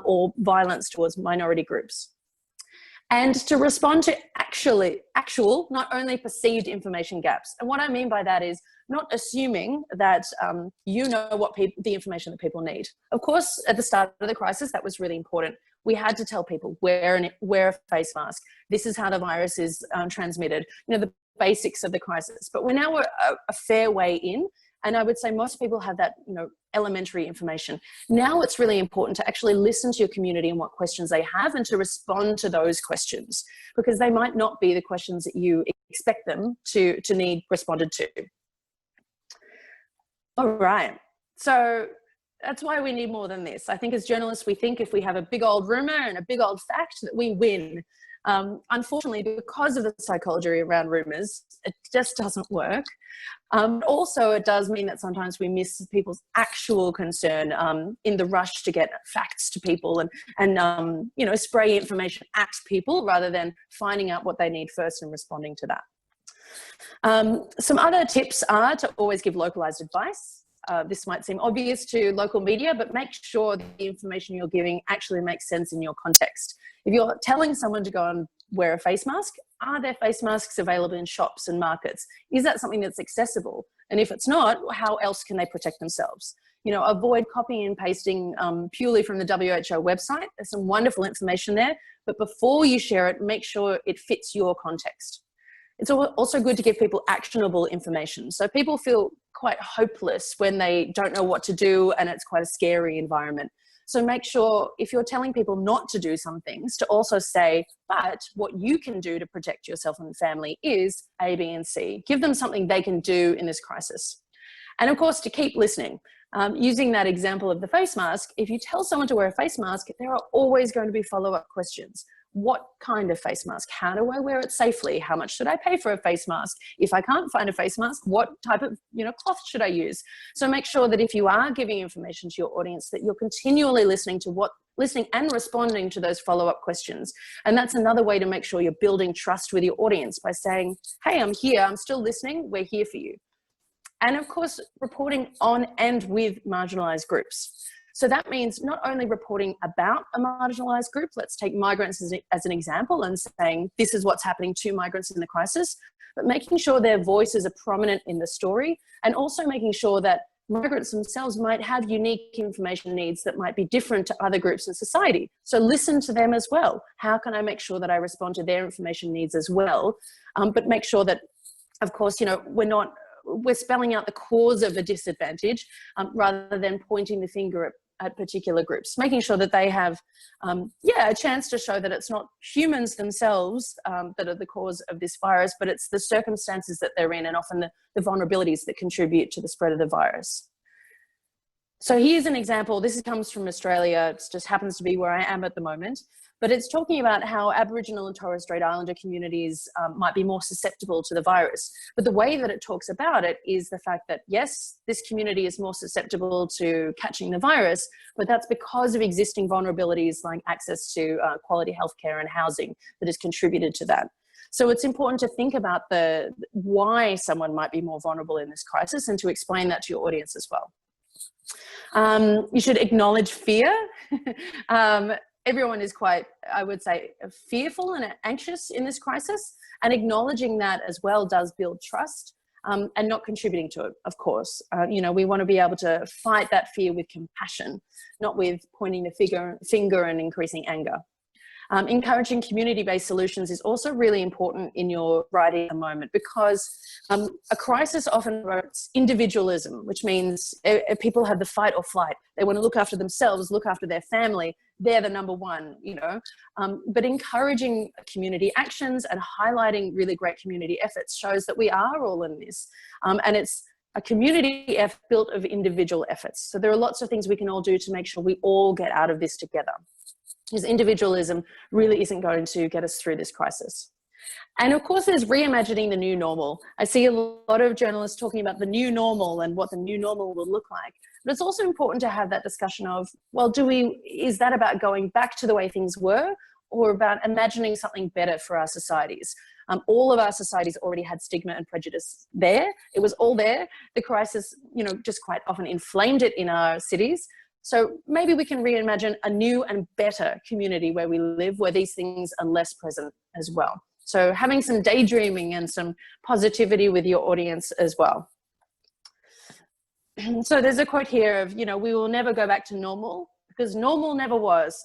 or violence towards minority groups. And to respond to actual, not only perceived information gaps. And what I mean by that is not assuming that you know what the information that people need. Of course, at the start of the crisis, that was really important. We had to tell people wear a face mask. This is how the virus is transmitted. You know, the basics of the crisis. But we're now a fair way in. And I would say most people have that, you know, elementary information. Now it's really important to actually listen to your community and what questions they have, and to respond to those questions, because they might not be the questions that you expect them to need responded to. All right. So that's why we need more than this. I think as journalists, we think if we have a big old rumor and a big old fact that we win. Unfortunately, because of the psychology around rumours, it just doesn't work. Also, it does mean that sometimes we miss people's actual concern in the rush to get facts to people and you know, spray information at people rather than finding out what they need first and responding to that. Some other tips are to always give localized advice. This might seem obvious to local media, but make sure the information you're giving actually makes sense in your context. If you're telling someone to go and wear a face mask, are there face masks available in shops and markets? Is that something that's accessible? And if it's not, how else can they protect themselves? You know, avoid copying and pasting purely from the WHO website. There's some wonderful information there, but before you share it, make sure it fits your context. It's also good to give people actionable information. So people feel quite hopeless when they don't know what to do, and it's quite a scary environment. So make sure, if you're telling people not to do some things, to also say, but what you can do to protect yourself and family is A, B, and C. Give them something they can do in this crisis. And of course, to keep listening. Using that example of the face mask, if you tell someone to wear a face mask, there are always going to be follow-up questions. What kind of face mask? How do I wear it safely? How much should I pay for a face mask? If I can't find a face mask, what type of, you know, cloth should I use? So make sure that if you are giving information to your audience, that you're continually listening and responding to those follow-up questions. And that's another way to make sure you're building trust with your audience, by saying, hey, I'm here, I'm still listening, we're here for you. And of course, reporting on and with marginalized groups. So that means not only reporting about a marginalized group, let's take migrants as an example, and saying this is what's happening to migrants in the crisis, but making sure their voices are prominent in the story, and also making sure that migrants themselves might have unique information needs that might be different to other groups in society. So listen to them as well. How can I make sure that I respond to their information needs as well? But make sure that, of course, you know, we're spelling out the cause of a disadvantage rather than pointing the finger at particular groups, making sure that they have a chance to show that it's not humans themselves that are the cause of this virus, but it's the circumstances that they're in, and often the vulnerabilities that contribute to the spread of the virus. So here's an example. This comes from Australia. It just happens to be where I am at the moment. But it's talking about how Aboriginal and Torres Strait Islander communities might be more susceptible to the virus. But the way that it talks about it is the fact that, yes, this community is more susceptible to catching the virus, but that's because of existing vulnerabilities like access to quality healthcare and housing that has contributed to that. So it's important to think about why someone might be more vulnerable in this crisis, and to explain that to your audience as well. You should acknowledge fear. Everyone is quite, I would say, fearful and anxious in this crisis, and acknowledging that as well does build trust, and not contributing to it, of course. You know, we want to be able to fight that fear with compassion, not with pointing the finger and increasing anger. Encouraging community-based solutions is also really important in your writing at the moment, because a crisis often promotes individualism, which means people have the fight or flight. They want to look after themselves, look after their family. They're the number one, you know. But encouraging community actions and highlighting really great community efforts shows that we are all in this. And it's a community effort built of individual efforts. So there are lots of things we can all do to make sure we all get out of this together, because individualism really isn't going to get us through this crisis. And of course, there's reimagining the new normal. I see a lot of journalists talking about the new normal and what the new normal will look like. But it's also important to have that discussion of, well, is that about going back to the way things were, or about imagining something better for our societies? All of our societies already had stigma and prejudice there. It was all there. The crisis, you know, just quite often inflamed it in our cities. So maybe we can reimagine a new and better community where we live, where these things are less present as well. So having some daydreaming and some positivity with your audience as well. So there's a quote here of, you know, we will never go back to normal because normal never was.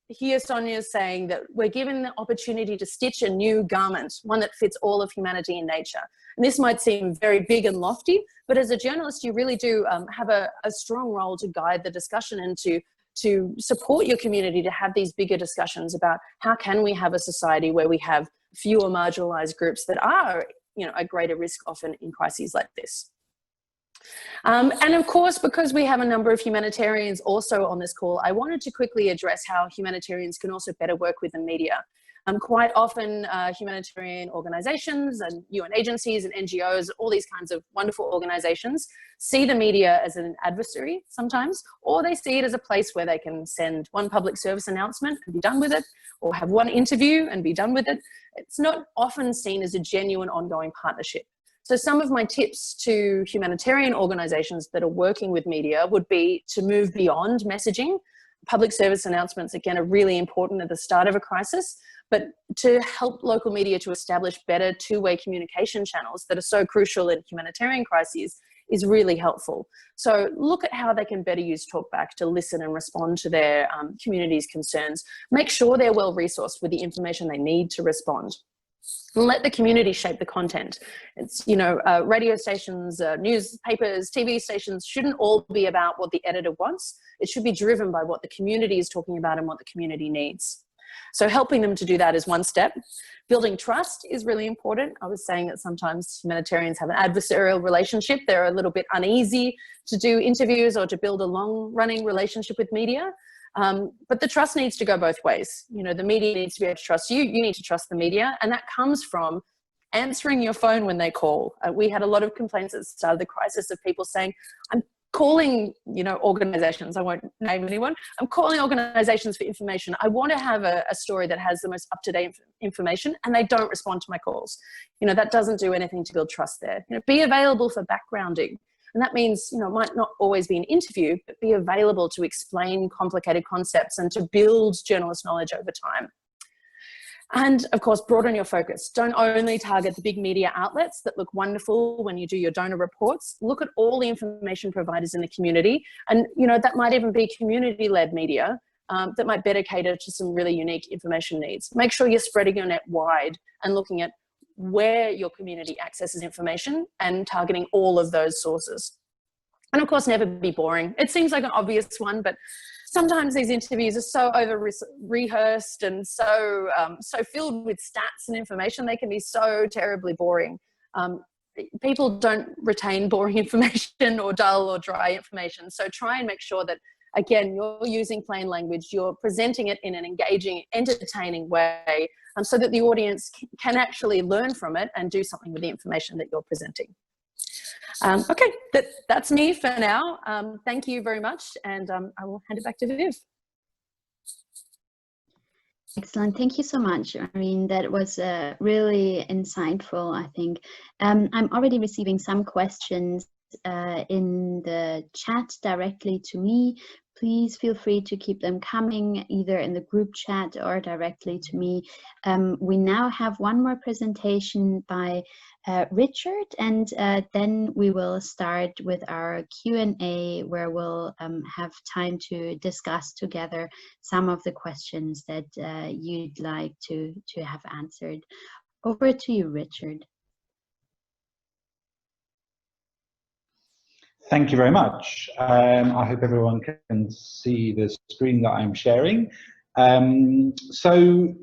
Here Sonia is saying that we're given the opportunity to stitch a new garment, one that fits all of humanity and nature. And this might seem very big and lofty, but as a journalist, you really do have a strong role to guide the discussion and to support your community to have these bigger discussions about how can we have a society where we have fewer marginalized groups that are, you know, at greater risk often in crises like this. And of course, because we have a number of humanitarians also on this call, I wanted to quickly address how humanitarians can also better work with the media. Quite often humanitarian organizations and UN agencies and NGOs, all these kinds of wonderful organizations, see the media as an adversary sometimes, or they see it as a place where they can send one public service announcement and be done with it, or have one interview and be done with it. It's not often seen as a genuine ongoing partnership. So some of my tips to humanitarian organizations that are working with media would be to move beyond messaging. Public service announcements, again, are really important at the start of a crisis, but to help local media to establish better two-way communication channels that are so crucial in humanitarian crises is really helpful. So look at how they can better use talkback to listen and respond to their community's concerns. Make sure they're well resourced with the information they need to respond. And let the community shape the content. It's, you know, radio stations, newspapers, TV stations shouldn't all be about what the editor wants. It should be driven by what the community is talking about and what the community needs. So helping them to do that is one step. Building trust is really important. I was saying that sometimes humanitarians have an adversarial relationship. They're a little bit uneasy to do interviews or to build a long-running relationship with media. But the trust needs to go both ways. You know, the media needs to be able to trust you. You need to trust the media. And that comes from answering your phone when they call. We had a lot of complaints at the start of the crisis of people saying, I'm calling, you know, organizations, I won't name anyone, I'm calling organizations for information. I want to have a story that has the most up-to-date information, and they don't respond to my calls. You know, that doesn't do anything to build trust there. You know, be available for backgrounding. And that means, you know, it might not always be an interview, but be available to explain complicated concepts and to build journalist knowledge over time. And of course, broaden your focus. Don't only target the big media outlets that look wonderful when you do your donor reports. Look at all the information providers in the community. And, you know, that might even be community-led media that might better cater to some really unique information needs. Make sure you're spreading your net wide and looking at where your community accesses information and targeting all of those sources. And of course, never be boring. It seems like an obvious one, but sometimes these interviews are so over-rehearsed and so filled with stats and information, they can be so terribly boring. People don't retain boring information or dull or dry information. So try and make sure that, again, you're using plain language, you're presenting it in an engaging, entertaining way, so that the audience can actually learn from it and do something with the information that you're presenting. Okay, that's me for now. Thank you very much, and I will hand it back to Viv. Excellent. Thank you so much. I mean, that was really insightful, I think. I'm already receiving some questions in the chat directly to me, please feel free to keep them coming either in the group chat or directly to me. We now have one more presentation by Richard, and then we will start with our Q&A, where we'll have time to discuss together some of the questions that you'd like to have answered. Over to you, Richard. Thank you very much. I hope everyone can see the screen that I'm sharing. So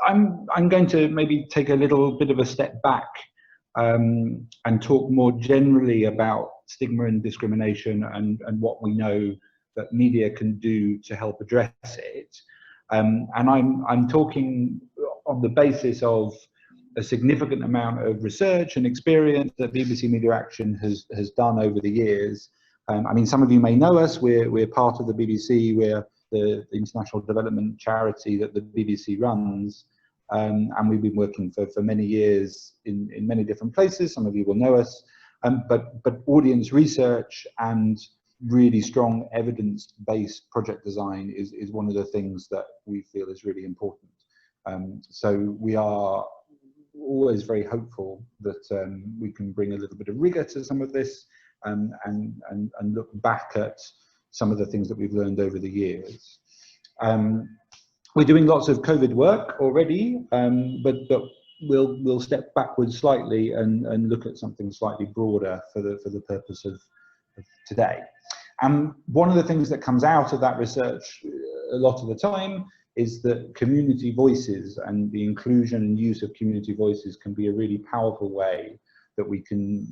I'm going to maybe take a little bit of a step back and talk more generally about stigma and discrimination and what we know that media can do to help address it. And I'm talking on the basis of a significant amount of research and experience that BBC Media Action has done over the years. I mean, some of you may know us. We're part of the BBC. We're the international development charity that the BBC runs, and we've been working for many years in many different places. Some of you will know us, but audience research and really strong evidence-based project design is one of the things that we feel is really important. So we are always very hopeful that we can bring a little bit of rigor to some of this and look back at some of the things that we've learned over the years. We're doing lots of COVID work already, but we'll step backwards slightly and look at something slightly broader for the purpose of today. And one of the things that comes out of that research a lot of the time is that community voices and the inclusion and use of community voices can be a really powerful way that we can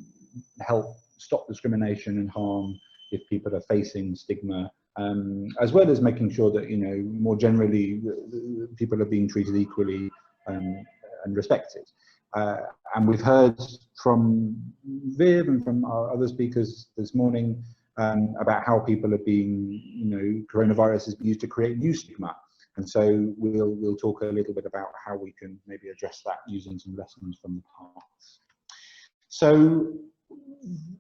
help stop discrimination and harm if people are facing stigma, as well as making sure that, you know, more generally, people are being treated equally and respected. And we've heard from Viv and from our other speakers this morning about how people are being, you know, coronavirus is used to create new stigma. And so we'll talk a little bit about how we can maybe address that using some lessons from the past. So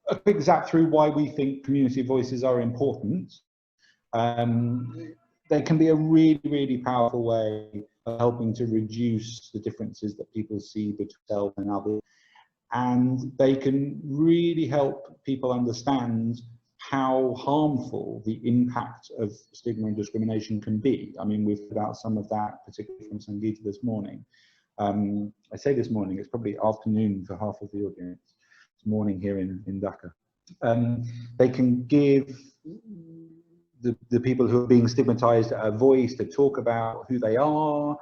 a quick zap through why we think community voices are important. They can be a really, really powerful way of helping to reduce the differences that people see between themselves and others. And they can really help people understand how harmful the impact of stigma and discrimination can be. I mean, we've heard about some of that, particularly from Sangeeta this morning. I say this morning, it's probably afternoon for half of the audience. It's morning here in Dhaka. They can give the people who are being stigmatized a voice to talk about who they are,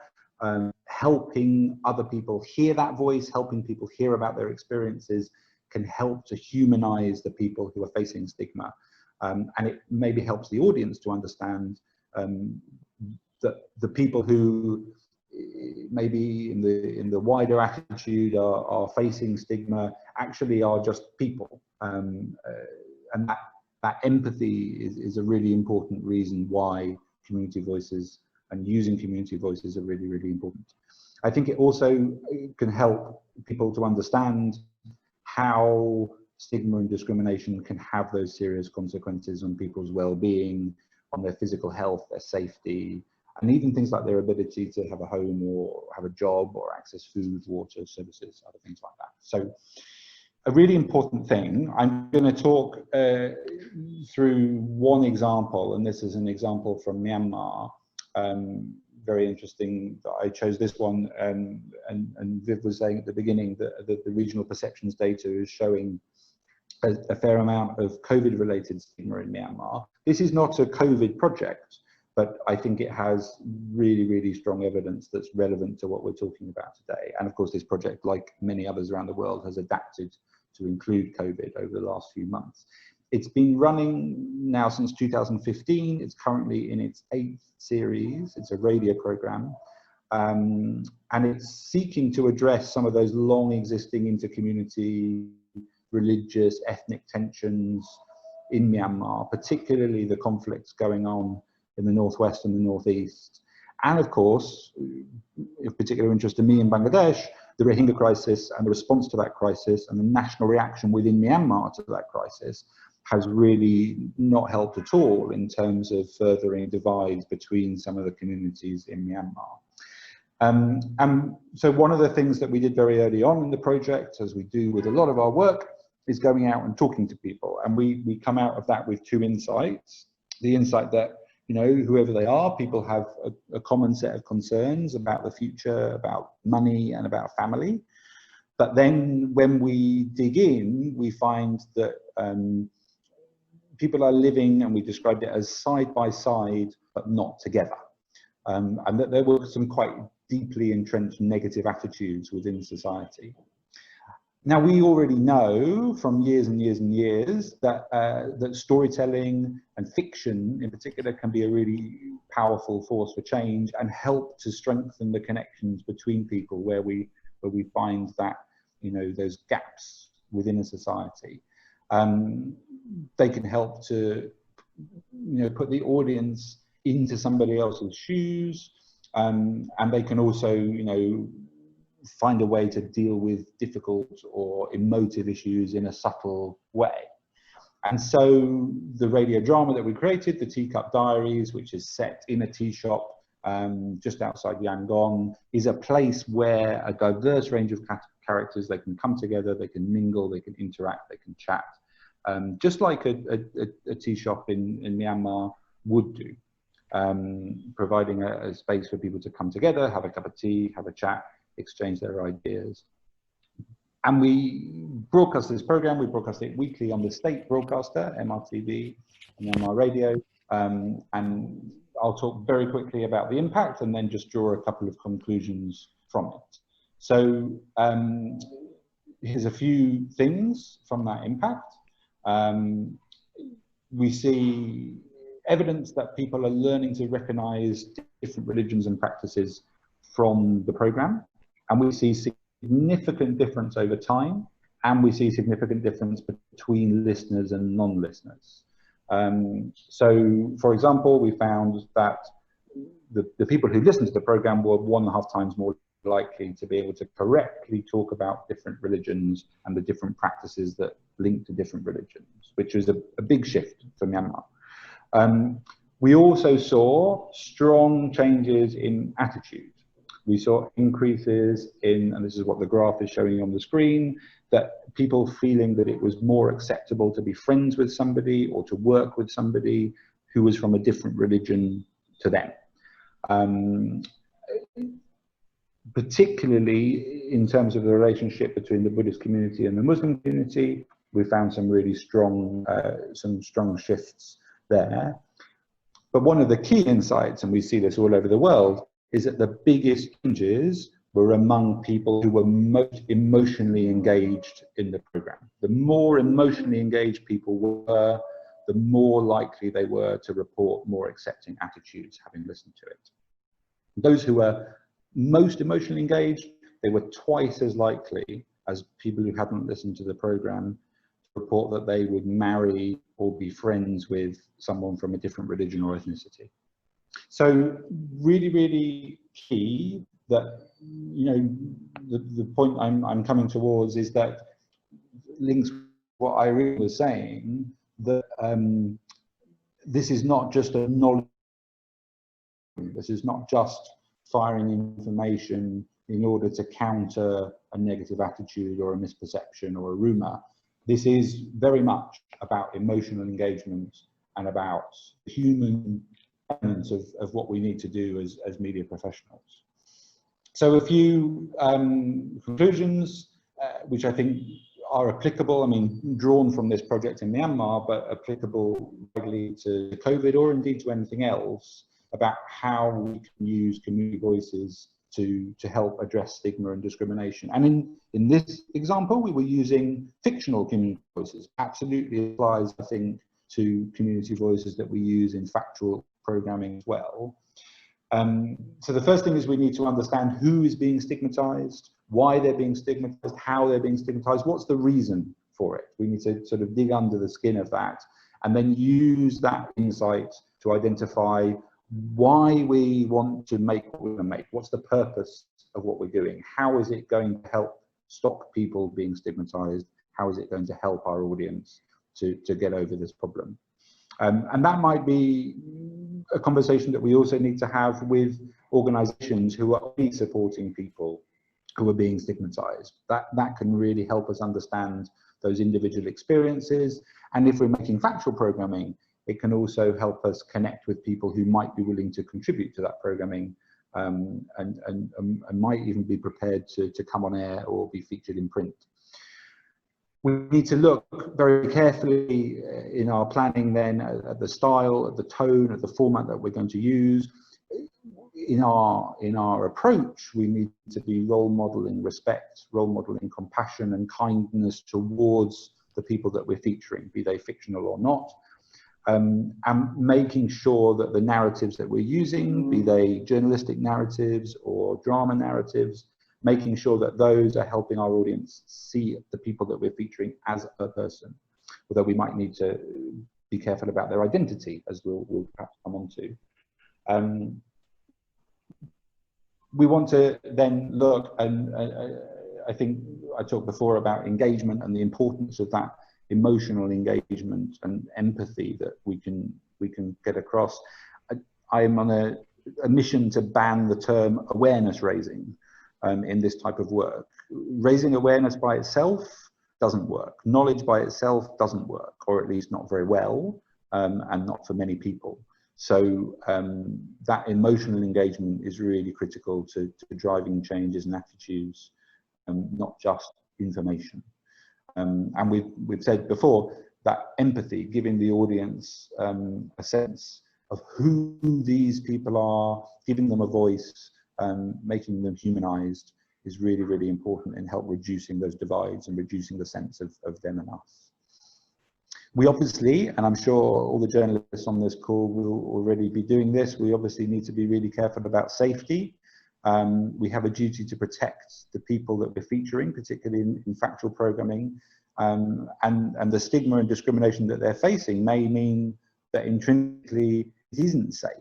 helping other people hear that voice, helping people hear about their experiences, can help to humanize the people who are facing stigma. And it maybe helps the audience to understand that the people who maybe in the wider attitude are facing stigma actually are just people. And that empathy is a really important reason why community voices and using community voices are really, really important. I think it also can help people to understand how stigma and discrimination can have those serious consequences on people's well-being, on their physical health, their safety, and even things like their ability to have a home or have a job or access food, water, services, other things like that. So a really important thing, I'm going to talk through one example, and this is an example from Myanmar. Very interesting that I chose this one, and Viv was saying at the beginning that the regional perceptions data is showing a fair amount of COVID-related stigma in Myanmar. This is not a COVID project, but I think it has really, really strong evidence that's relevant to what we're talking about today. And of course, this project, like many others around the world, has adapted to include COVID over the last few months. It's been running now since 2015. It's currently in its 8th series. It's a radio program. And it's seeking to address some of those long existing inter-community, religious, ethnic tensions in Myanmar, particularly the conflicts going on in the northwest and the northeast. And of course, of particular interest to me in Bangladesh, the Rohingya crisis and the response to that crisis and the national reaction within Myanmar to that crisis has really not helped at all in terms of furthering divides between some of the communities in Myanmar. And so one of the things that we did very early on in the project, as we do with a lot of our work, is going out and talking to people. And we come out of that with two insights. The insight that, you know, whoever they are, people have a common set of concerns about the future, about money and about family. But then when we dig in, we find that people are living, and we described it as side by side, but not together. And that there were some quite deeply entrenched negative attitudes within society. Now, we already know from years and years and years that, that storytelling and fiction in particular can be a really powerful force for change and help to strengthen the connections between people where we find that, you know, those gaps within a society. They can help to, you know, put the audience into somebody else's shoes, and they can also, you know, find a way to deal with difficult or emotive issues in a subtle way. And so the radio drama that we created, the Cup Diaries, which is set in a tea shop just outside Yangon, is a place where a diverse range of characters, they can come together, they can mingle, they can interact, they can chat, just like a tea shop in Myanmar would do, providing a space for people to come together, have a cup of tea, have a chat, exchange their ideas. And we broadcast this program, we broadcast it weekly on the state broadcaster, MRTV, Myanmar Radio, and I'll talk very quickly about the impact and then just draw a couple of conclusions from it. So here's a few things from that impact. We see evidence that people are learning to recognize different religions and practices from the program. And we see significant difference over time, and we see significant difference between listeners and non-listeners. So, for example, we found that the people who listened to the program were 1.5 times more likely to be able to correctly talk about different religions and the different practices that link to different religions, which is a big shift for Myanmar. We also saw strong changes in attitude. We saw increases in, and this is what the graph is showing on the screen, that people feeling that it was more acceptable to be friends with somebody or to work with somebody who was from a different religion to them. Particularly in terms of the relationship between the Buddhist community and the Muslim community, we found some really strong, shifts there. But one of the key insights, and we see this all over the world, is that the biggest changes were among people who were most emotionally engaged in the program. The more emotionally engaged people were, the more likely they were to report more accepting attitudes having listened to it. Those who were most emotionally engaged, they were twice as likely as people who hadn't listened to the program to report that they would marry or be friends with someone from a different religion or ethnicity. So really, really key that, you know, the point I'm coming towards is that links what Irene was saying, that this is not just a knowledge, this is not just firing information in order to counter a negative attitude or a misperception or a rumor. This is very much about emotional engagement and about human elements of what we need to do as media professionals. So a few conclusions, which I think are applicable, I mean, drawn from this project in Myanmar, but applicable widely to COVID or indeed to anything else, about how we can use community voices to help address stigma and discrimination. And in this example, we were using fictional community voices. Absolutely applies, I think, to community voices that we use in factual programming as well. So the first thing is we need to understand who is being stigmatized, why they're being stigmatized, how they're being stigmatized, what's the reason for it. We need to sort of dig under the skin of that and then use that insight to identify why we want to make what we're going to make. What's the purpose of what we're doing? How is it going to help stop people being stigmatized? How is it going to help our audience to get over this problem? And that might be a conversation that we also need to have with organizations who are already supporting people who are being stigmatized. That can really help us understand those individual experiences. And if we're making factual programming, it can also help us connect with people who might be willing to contribute to that programming, and might even be prepared to come on air or be featured in print. We need to look very carefully in our planning then at the style, at the tone, at the format that we're going to use. In our approach, we need to be role modeling respect, role modeling compassion and kindness towards the people that we're featuring, be they fictional or not. And making sure that the narratives that we're using, be they journalistic narratives or drama narratives, making sure that those are helping our audience see the people that we're featuring as a person, although we might need to be careful about their identity, as we'll perhaps come on to. We want to then look, and I think I talked before about engagement and the importance of that emotional engagement and empathy that we can get across. I am on a mission to ban the term awareness raising in this type of work. Raising awareness by itself doesn't work. Knowledge by itself doesn't work, or at least not very well, and not for many people. So that emotional engagement is really critical to driving changes and attitudes, not just information. And we've said before that empathy, giving the audience a sense of who these people are, giving them a voice, making them humanized, is really, really important in help reducing those divides and reducing the sense of them and us. We obviously, and I'm sure all the journalists on this call will already be doing this, we obviously need to be really careful about safety. We have a duty to protect the people that we're featuring, particularly in factual programming, and the stigma and discrimination that they're facing may mean that intrinsically it isn't safe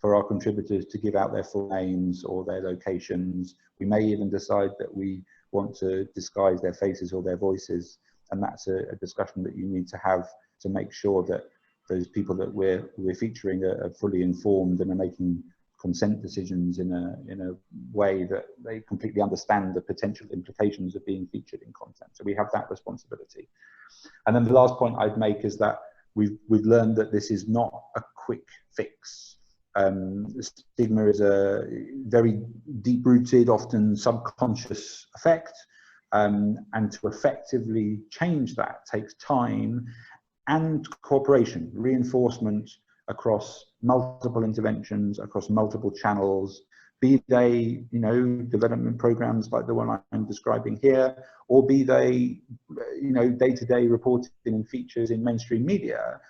for our contributors to give out their full names or their locations. We may even decide that we want to disguise their faces or their voices, and that's a discussion that you need to have to make sure that those people that we're featuring are fully informed and are making consent decisions in a way that they completely understand the potential implications of being featured in content. So we have that responsibility. And then the last point I'd make is that we've learned that this is not a quick fix. Stigma is a very deep-rooted, often subconscious effect, and to effectively change that takes time and cooperation, reinforcement across multiple interventions, across multiple channels, be they, you know, development programs like the one I'm describing here, or be they, you know, day-to-day reporting and features in mainstream media.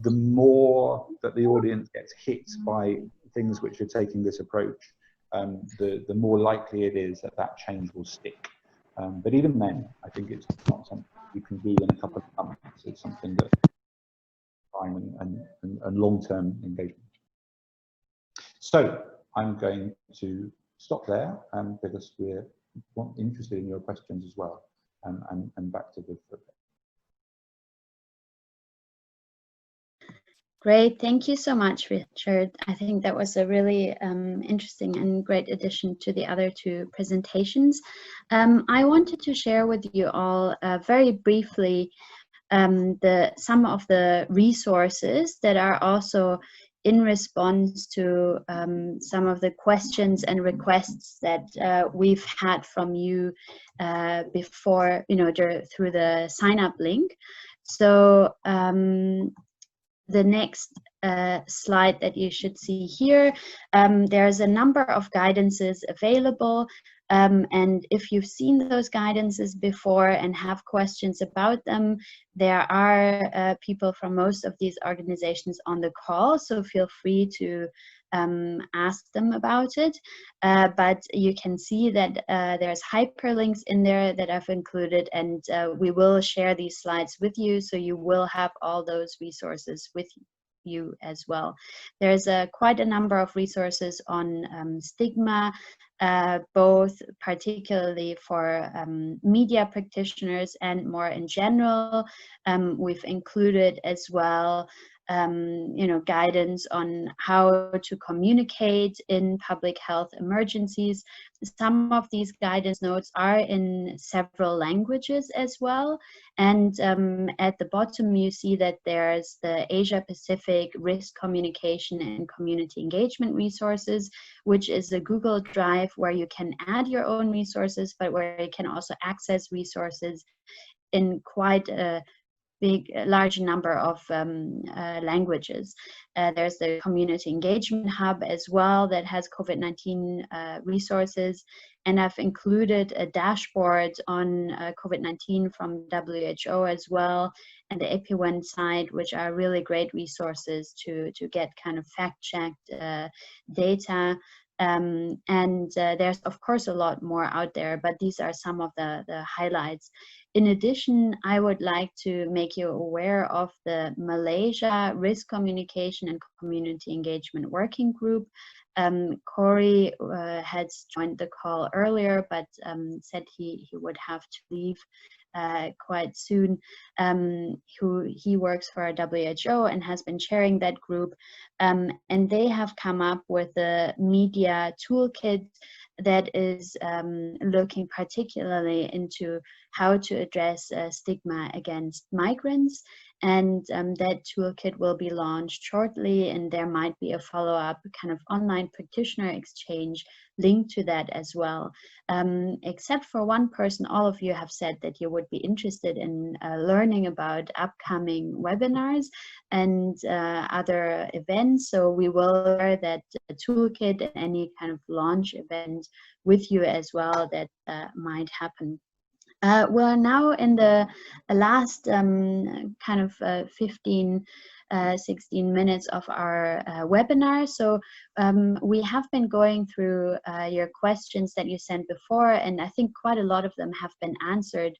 The more that the audience gets hit by things which are taking this approach, the more likely it is that that change will stick. But even then, I think it's not something you can do in a couple of months. It's something that time and long-term engagement. So I'm going to stop there because we're interested in your questions as well, and back to the. Great, thank you so much, Richard. I think that was a really interesting and great addition to the other two presentations. I wanted to share with you all very briefly some of the resources that are also in response to some of the questions and requests that we've had from you before, you know, through the sign up link. So the next slide that you should see here, there's a number of guidances available, and if you've seen those guidances before and have questions about them, there are people from most of these organizations on the call, so feel free to ask them about it. But you can see that there's hyperlinks in there that I've included, and we will share these slides with you, so you will have all those resources with you. you as well. There's quite a number of resources on stigma, both particularly for media practitioners and more in general. We've included as well guidance on how to communicate in public health emergencies. Some of these guidance notes are in several languages as well. And at the bottom, you see that there's the Asia Pacific Risk Communication and Community Engagement Resources, which is a Google Drive where you can add your own resources, but where you can also access resources in quite a large number of languages. There's the Community Engagement Hub as well that has COVID-19 resources, and I've included a dashboard on COVID-19 from WHO as well, and the EpiWen site, which are really great resources to get kind of fact-checked data. There's of course a lot more out there, but these are some of the highlights. In addition, I would like to make you aware of the Malaysia Risk Communication and Community Engagement Working Group. Corey had joined the call earlier, but said he would have to leave quite soon. He works for WHO and has been chairing that group, and they have come up with a media toolkit that is looking particularly into how to address stigma against migrants. And that toolkit will be launched shortly, and there might be a follow-up kind of online practitioner exchange linked to that as well. Except for one person, all of you have said that you would be interested in learning about upcoming webinars and other events. So we will share that toolkit and any kind of launch event with you as well that might happen. We're now in the last kind of 16 minutes of our webinar. So we have been going through your questions that you sent before, and I think quite a lot of them have been answered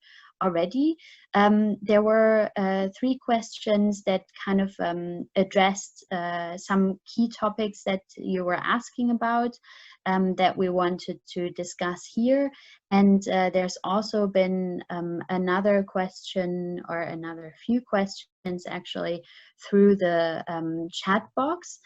already. There were 3 questions that kind of addressed some key topics that you were asking about that we wanted to discuss here. And there's also been another question, or another few questions actually, through the chat box.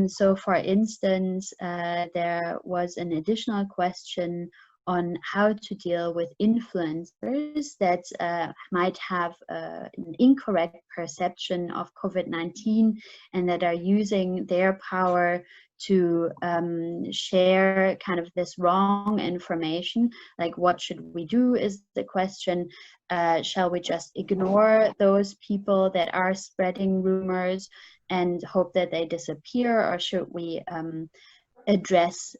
So for instance, there was an additional question on how to deal with influencers that might have an incorrect perception of COVID-19 and that are using their power to share kind of this wrong information. Like, what should we do is the question. Shall we just ignore those people that are spreading rumors and hope that they disappear, or should we address,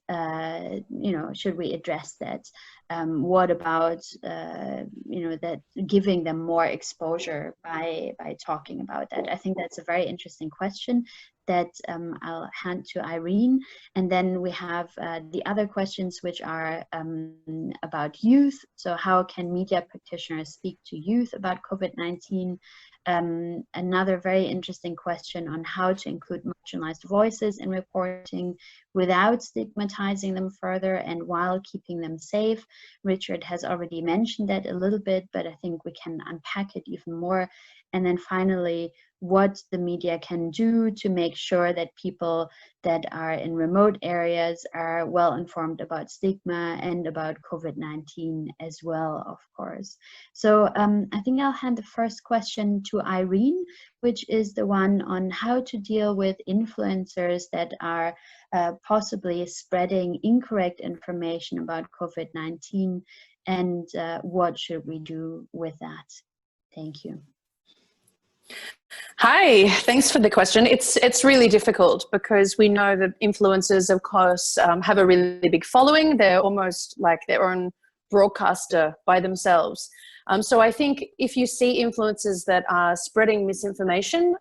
should we address that? What about, that giving them more exposure by talking about that? I think that's a very interesting question that I'll hand to Irene. And then we have the other questions, which are about youth. So how can media practitioners speak to youth about COVID-19? Another very interesting question on how to include marginalized voices in reporting without stigmatizing them further and while keeping them safe. Richard has already mentioned that a little bit, but I think we can unpack it even more. And then finally, what the media can do to make sure that people that are in remote areas are well informed about stigma and about COVID-19 as well, of course. So I think I'll hand the first question to Irene, which is the one on how to deal with influencers that are possibly spreading incorrect information about COVID-19, and what should we do with that? Thank you. Hi, thanks for the question. It's really difficult because we know that influencers, of course, have a really big following. They're almost like their own broadcaster by themselves. So I think if you see influencers that are spreading misinformation,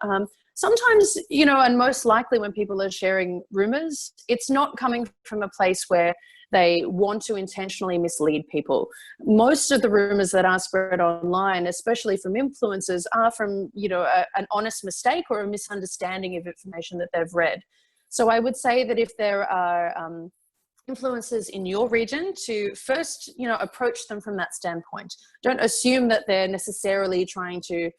sometimes, and most likely when people are sharing rumors, it's not coming from a place where they want to intentionally mislead people. Most of the rumors that are spread online, especially from influencers, are from, you know, an honest mistake or a misunderstanding of information that they've read. So I would say that if there are influencers in your region, to first, you know, approach them from that standpoint. Don't assume that they're necessarily trying to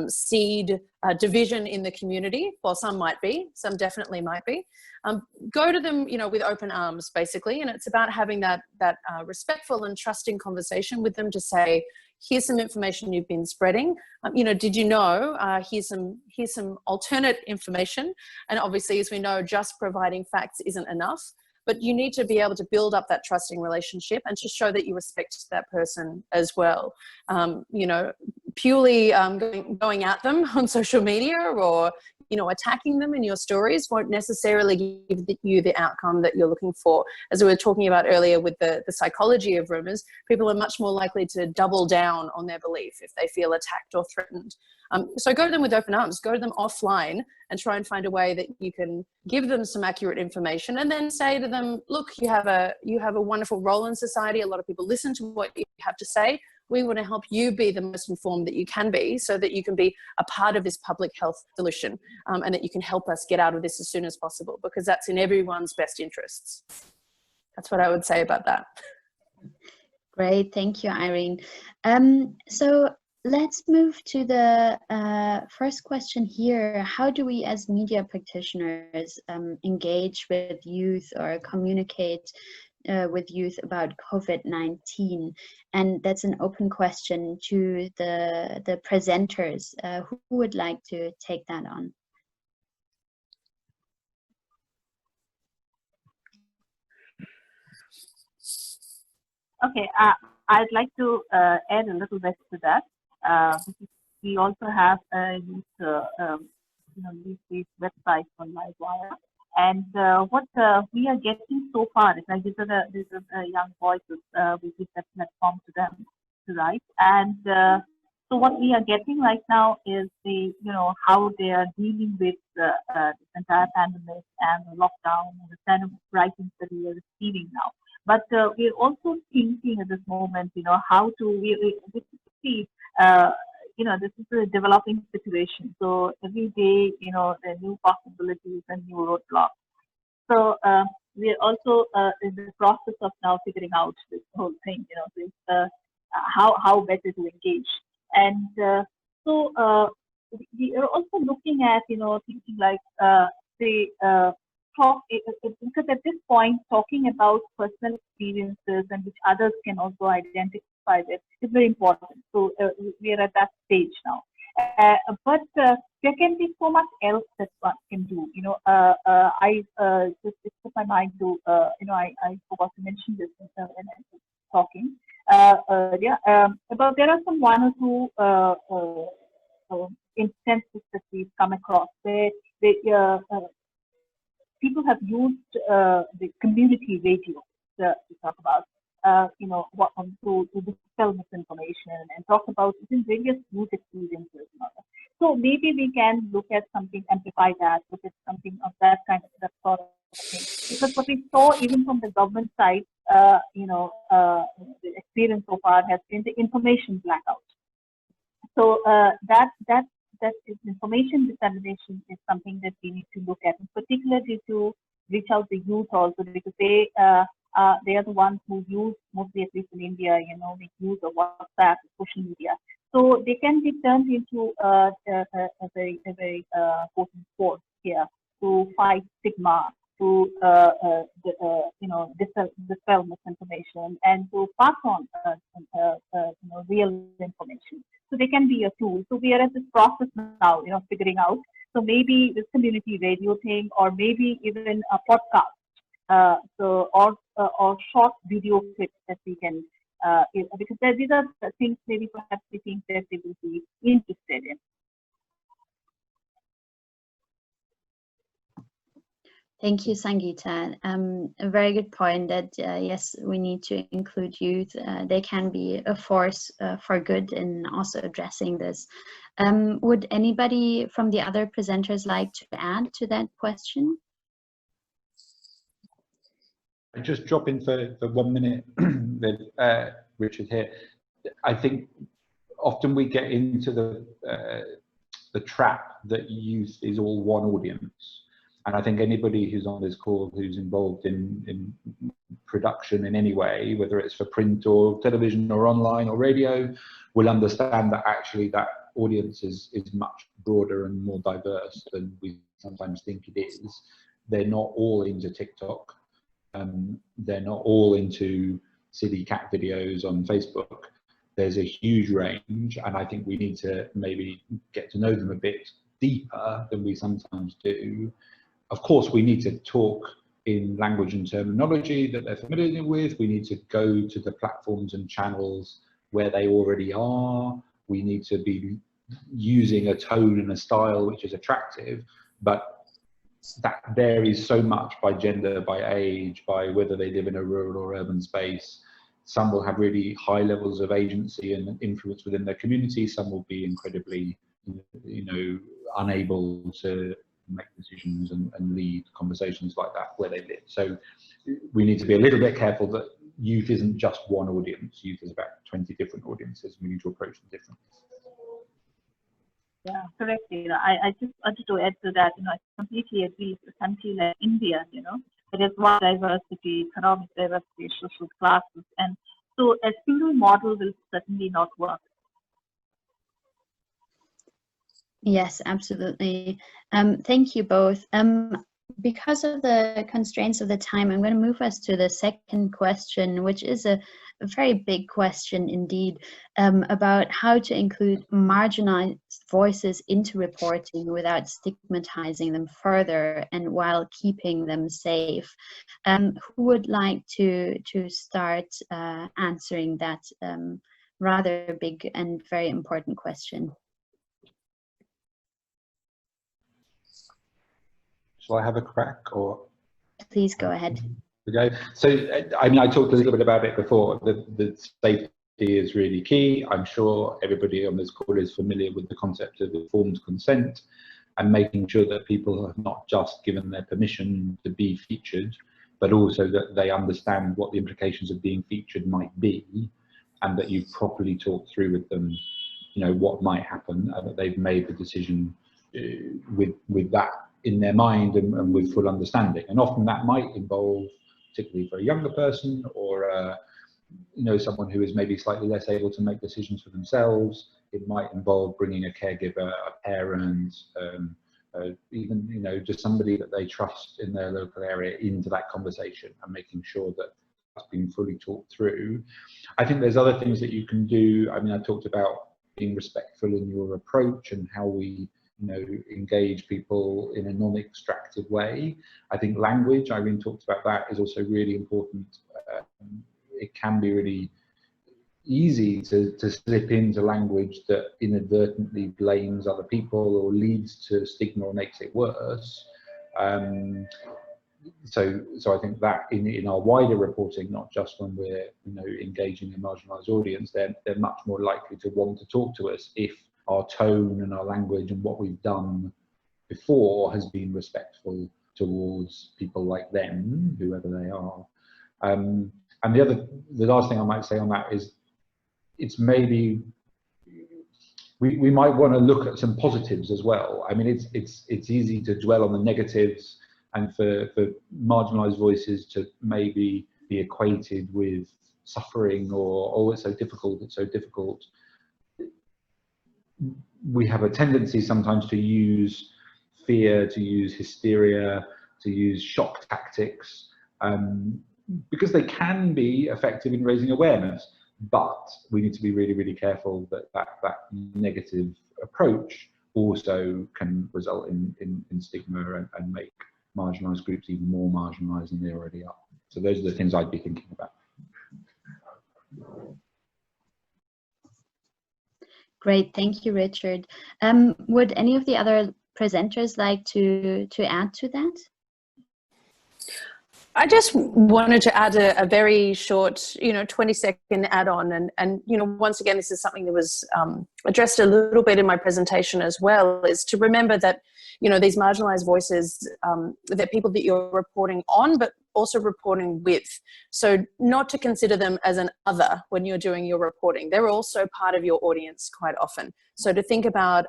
seed division in the community. Well, some might be, some definitely might be. Go to them, you know, with open arms, basically, and it's about having that respectful and trusting conversation with them to say, here's some information you've been spreading. You know, did you know? Here's some alternate information, and obviously, as we know, just providing facts isn't enough. But you need to be able to build up that trusting relationship and to show that you respect that person as well. You know, purely going at them on social media or, you know, attacking them in your stories won't necessarily give you the outcome that you're looking for. As we were talking about earlier with the psychology of rumors, people are much more likely to double down on their belief if they feel attacked or threatened. So go to them with open arms, go to them offline and try and find a way that you can give them some accurate information, and then say to them, look, you have a wonderful role in society. A lot of people listen to what you have to say. We want to help you be the most informed that you can be, so that you can be a part of this public health solution, and that you can help us get out of this as soon as possible, because that's in everyone's best interests. That's what I would say about that. Great, thank you, Irene. So let's move to the first question here. How do we as media practitioners engage with youth or communicate with youth about COVID-19? And that's an open question to the presenters. Who would like to take that on? Okay, I'd like to add a little bit to that. We also have these websites on Livewire, and what we are getting so far is like these are young voices. We give that platform to them to write, and so what we are getting right now is how they are dealing with this entire pandemic and the lockdown and the kind of writings that we are receiving now. But we're also thinking at this moment, how to see. This is a developing situation. So every day, there are new possibilities and new roadblocks. So we are also in the process of now figuring out this whole thing, how better to engage. And so we are also looking at, thinking like, because at this point, talking about personal experiences and which others can also identify with is very important. So we are at that stage now. But there can be so much else that one can do. I just took my mind to, I forgot to mention this when I was talking. But there are some one or two instances that we've come across where people have used the community radio to talk about, to dispel misinformation and talk about various youth experiences. So maybe we can look at something, amplify that, look at something of that sort of thing. Because what we saw even from the government side, the experience so far has been the information blackout. So that is information dissemination is something that we need to look at, and particularly to reach out to youth also, because they are the ones who use, mostly at least in India, make use of WhatsApp, social media. So they can be turned into a very potent force here to fight stigma, to dispel misinformation, and to pass on real information. So they can be a tool. So we are at this process now, figuring out. So maybe this community radio thing, or maybe even a podcast, or short video clips that we can, because these are the things maybe perhaps we think that they will be interested in. Thank you, Sangeeta. A very good point that, yes, we need to include youth. They can be a force for good in also addressing this. Would anybody from the other presenters like to add to that question? I just drop in for 1 minute with Richard here. I think often we get into the trap that youth is all one audience. And I think anybody who's on this call who's involved in production in any way, whether it's for print or television or online or radio, will understand that actually that audience is much broader and more diverse than we sometimes think it is. They're not all into TikTok. They're not all into silly cat videos on Facebook. There's a huge range, and I think we need to maybe get to know them a bit deeper than we sometimes do. Of course, we need to talk in language and terminology that they're familiar with. We need to go to the platforms and channels where they already are. We need to be using a tone and a style which is attractive, but that varies so much by gender, by age, by whether they live in a rural or urban space. Some will have really high levels of agency and influence within their community. Some will be incredibly, unable to make decisions and lead conversations like that where they live. So we need to be a little bit careful that youth isn't just one audience. Youth is about 20 different audiences. We need to approach them differently. Yeah, correct. I just wanted to add to that. I completely agree with a country like India. There is one diversity, economic diversity, social classes, and so a single model will certainly not work. Yes, absolutely. Thank you both. Because of the constraints of the time, I'm going to move us to the second question, which is a very big question indeed, about how to include marginalized voices into reporting without stigmatizing them further and while keeping them safe. Who would like to start answering that rather big and very important question? Shall I have a crack, or? Please go ahead. Okay. So, I mean, I talked a little bit about it before. The safety is really key. I'm sure everybody on this call is familiar with the concept of informed consent and making sure that people have not just given their permission to be featured, but also that they understand what the implications of being featured might be, and that you've properly talked through with them, what might happen, and that they've made the decision with that in their mind and with full understanding. And often that might involve, particularly for a younger person or someone who is maybe slightly less able to make decisions for themselves, it might involve bringing a caregiver, a parent, even just somebody that they trust in their local area into that conversation, and making sure that that's been fully talked through. I think there's other things that you can do. I mean, I talked about being respectful in your approach and how we engage people in a non-extractive way. I think language, Irene talked about that, is also really important. It can be really easy to slip into language that inadvertently blames other people or leads to stigma or makes it worse. So I think that in our wider reporting, not just when we're engaging a marginalised audience, they're much more likely to want to talk to us if our tone and our language and what we've done before has been respectful towards people like them, whoever they are. And the last thing I might say on that is, it's maybe we might want to look at some positives as well. I mean, it's easy to dwell on the negatives, and for marginalised voices to maybe be equated with suffering or, oh, it's so difficult, it's so difficult. We have a tendency sometimes to use fear, to use hysteria, to use shock tactics, because they can be effective in raising awareness. But we need to be really, really careful that that negative approach also can result in stigma and make marginalised groups even more marginalised than they already are. So those are the things I'd be thinking about. Great, thank you, Richard. Would any of the other presenters like to add to that? I just wanted to add a very short, 20-second add-on, and once again, this is something that was addressed a little bit in my presentation as well, is to remember that these marginalized voices, they're people that you're reporting on, but also reporting with. So not to consider them as an other when you're doing your reporting. They're also part of your audience quite often. So to think about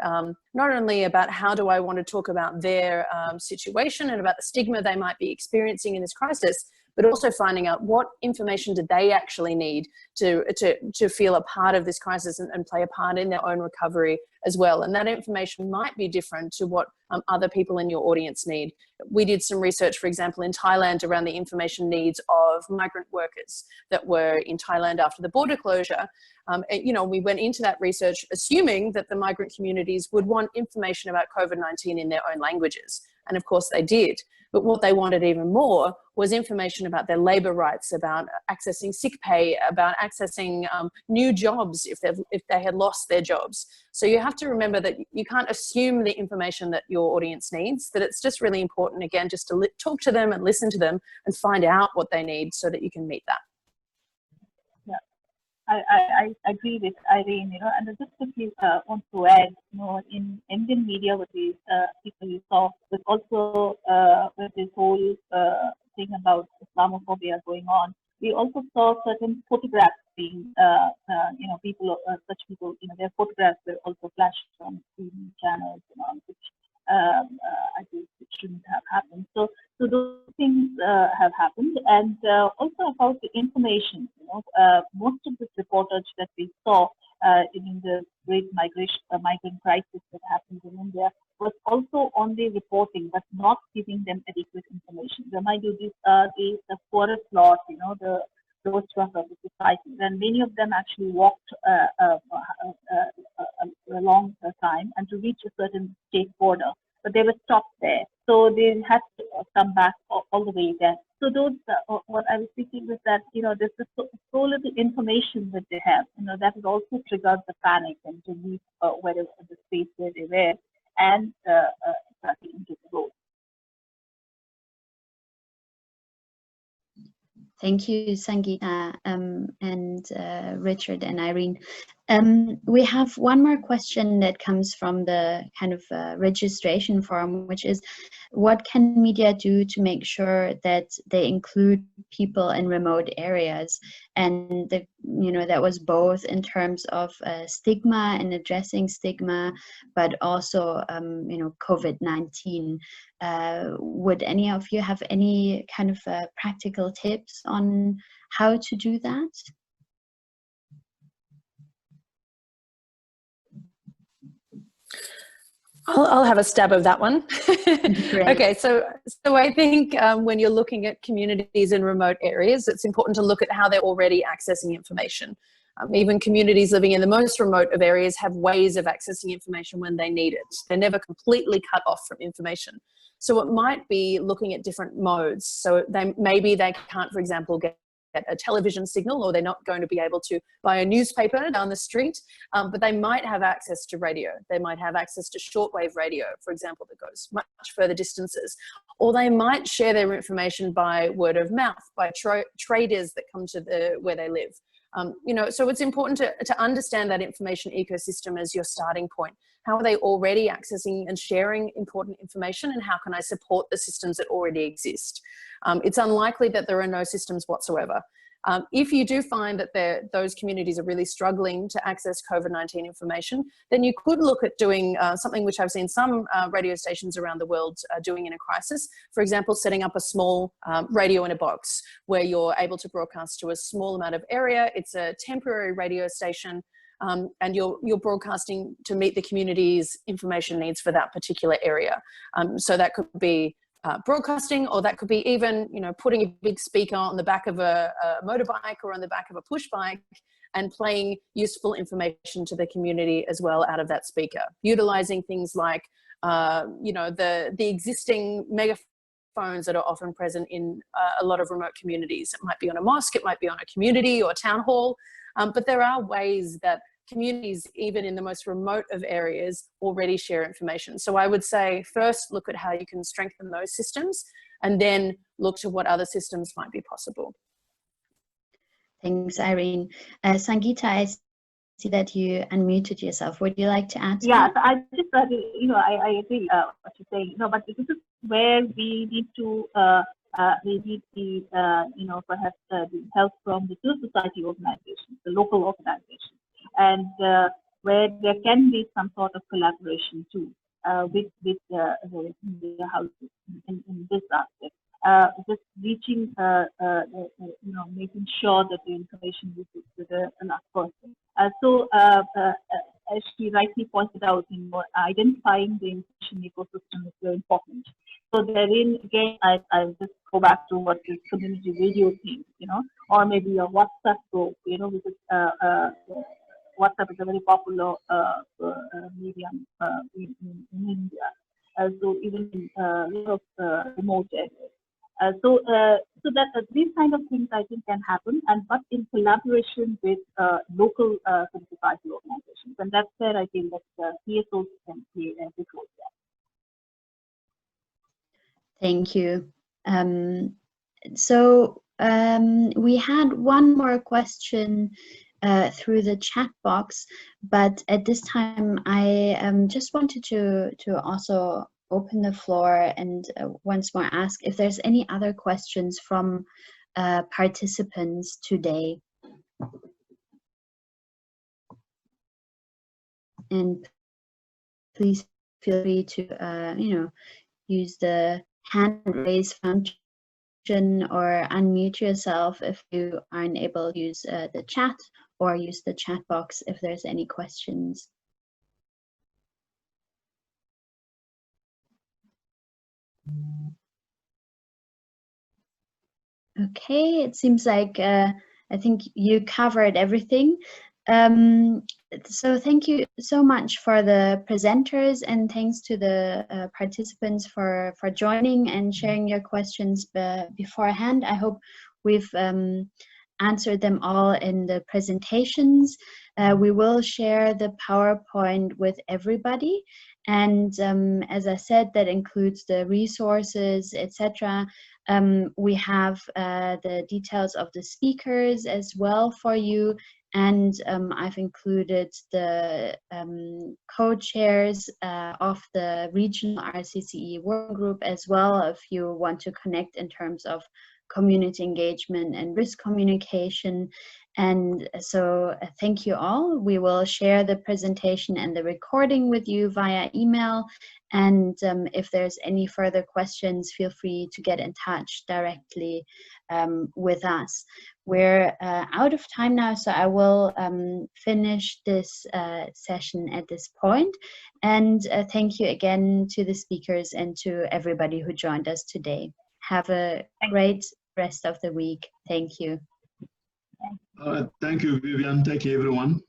not only about how do I want to talk about their situation and about the stigma they might be experiencing in this crisis, but also finding out what information do they actually need to feel a part of this crisis and play a part in their own recovery as well. And that information might be different to what other people in your audience need. We did some research, for example, in Thailand around the information needs of migrant workers that were in Thailand after the border closure. You know, we went into that research assuming that the migrant communities would want information about COVID-19 in their own languages. And of course they did. But what they wanted even more was information about their labour rights, about accessing sick pay, about accessing new jobs if they had lost their jobs. So you have to remember that you can't assume the information that your audience needs, that it's just really important, again, just to talk to them and listen to them and find out what they need so that you can meet that. I agree with Irene, you know, and I just quickly want to add, you know, in Indian media with these people you saw, but also with this whole thing about Islamophobia going on, we also saw certain photographs being, you know, people, such people, you know, their photographs were also flashed on TV channels and all, which I think it shouldn't have happened. So those things have happened, and also about the information. You know, most of the reportage that we saw in the great migrant crisis that happened in India was also on the reporting, but not giving them adequate information. They might do this the poorest lot, you know, the lowest rung of the society, and many of them actually walked a long time and to reach a certain state border, but they were stopped there. So they had to come back all the way there. So those, what I was thinking was that, you know, there's so little information that they have, you know, that has also triggered the panic and to leave wherever the space where they were and starting into the road. Thank you, Sangeeta, and Richard and Irene. We have one more question that comes from the kind of registration form, which is, what can media do to make sure that they include people in remote areas? And you know, that was both in terms of stigma and addressing stigma, but also you know, COVID-19. Would any of you have any kind of practical tips on how to do that? I'll have a stab of that one. Okay, so I think when you're looking at communities in remote areas, it's important to look at how they're already accessing information. Even communities living in the most remote of areas have ways of accessing information when they need it. They're never completely cut off from information. So it might be looking at different modes. So maybe they can't, for example, get a television signal, or they're not going to be able to buy a newspaper down the street, but they might have access to radio. They might have access to shortwave radio, for example, that goes much further distances. Or they might share their information by word of mouth, by traders that come to where they live. You know, so it's important to understand that information ecosystem as your starting point. How are they already accessing and sharing important information, and how can I support the systems that already exist? It's unlikely that there are no systems whatsoever. If you do find that those communities are really struggling to access COVID-19 information, then you could look at doing something which I've seen some radio stations around the world doing in a crisis. For example, setting up a small radio in a box where you're able to broadcast to a small amount of area. It's a temporary radio station, and you're broadcasting to meet the community's information needs for that particular area. So that could be broadcasting, or that could be even, you know, putting a big speaker on the back of a motorbike or on the back of a push bike and playing useful information to the community as well out of that speaker. Utilizing things like, you know, the existing megaphones that are often present in a lot of remote communities. It might be on a mosque, it might be on a community or town hall, but there are ways that communities, even in the most remote of areas, already share information. So I would say first look at how you can strengthen those systems, and then look to what other systems might be possible. Thanks, Irene. Sangeeta, I see that you unmuted yourself. Would you like to add? Yeah, so I just, you know, I agree what you're saying. No, but this is where we need to we need the, perhaps the help from the civil society organizations, the local organizations, and where there can be some sort of collaboration too with the houses in this aspect. Just reaching, making sure that the information reaches to the last person. As she rightly pointed out, identifying the information ecosystem is very important. So therein, again, I'll just go back to what this community radio thing, or maybe a WhatsApp group, because WhatsApp is a very popular medium in India. So even in a lot of remote areas. So that these kind of things I think can happen, but in collaboration with local civil society organizations, and that's where I think that CSOs can play a big role there. Thank you. So we had one more question through the chat box, but at this time I just wanted to also open the floor and once more ask if there's any other questions from participants today. And please feel free to use the hand raise function or unmute yourself if you aren't able to use the chat, or use the chat box if there's any questions. Okay, it seems like I think you covered everything. So thank you so much for the presenters, and thanks to the participants for joining and sharing your questions beforehand. I hope we've answered them all in the presentations. We will share the PowerPoint with everybody, and as I said, that includes the resources, etc. We have the details of the speakers as well for you, and I've included the co-chairs of the regional RCCE working group as well, if you want to connect in terms of community engagement and risk communication. And so thank you all. We will share the presentation and the recording with you via email. And if there's any further questions, feel free to get in touch directly with us. We're out of time now, so I will finish this session at this point. And thank you again to the speakers and to everybody who joined us today. Have a great rest of the week. Thank you. Thank you, Vivian. Thank you, everyone.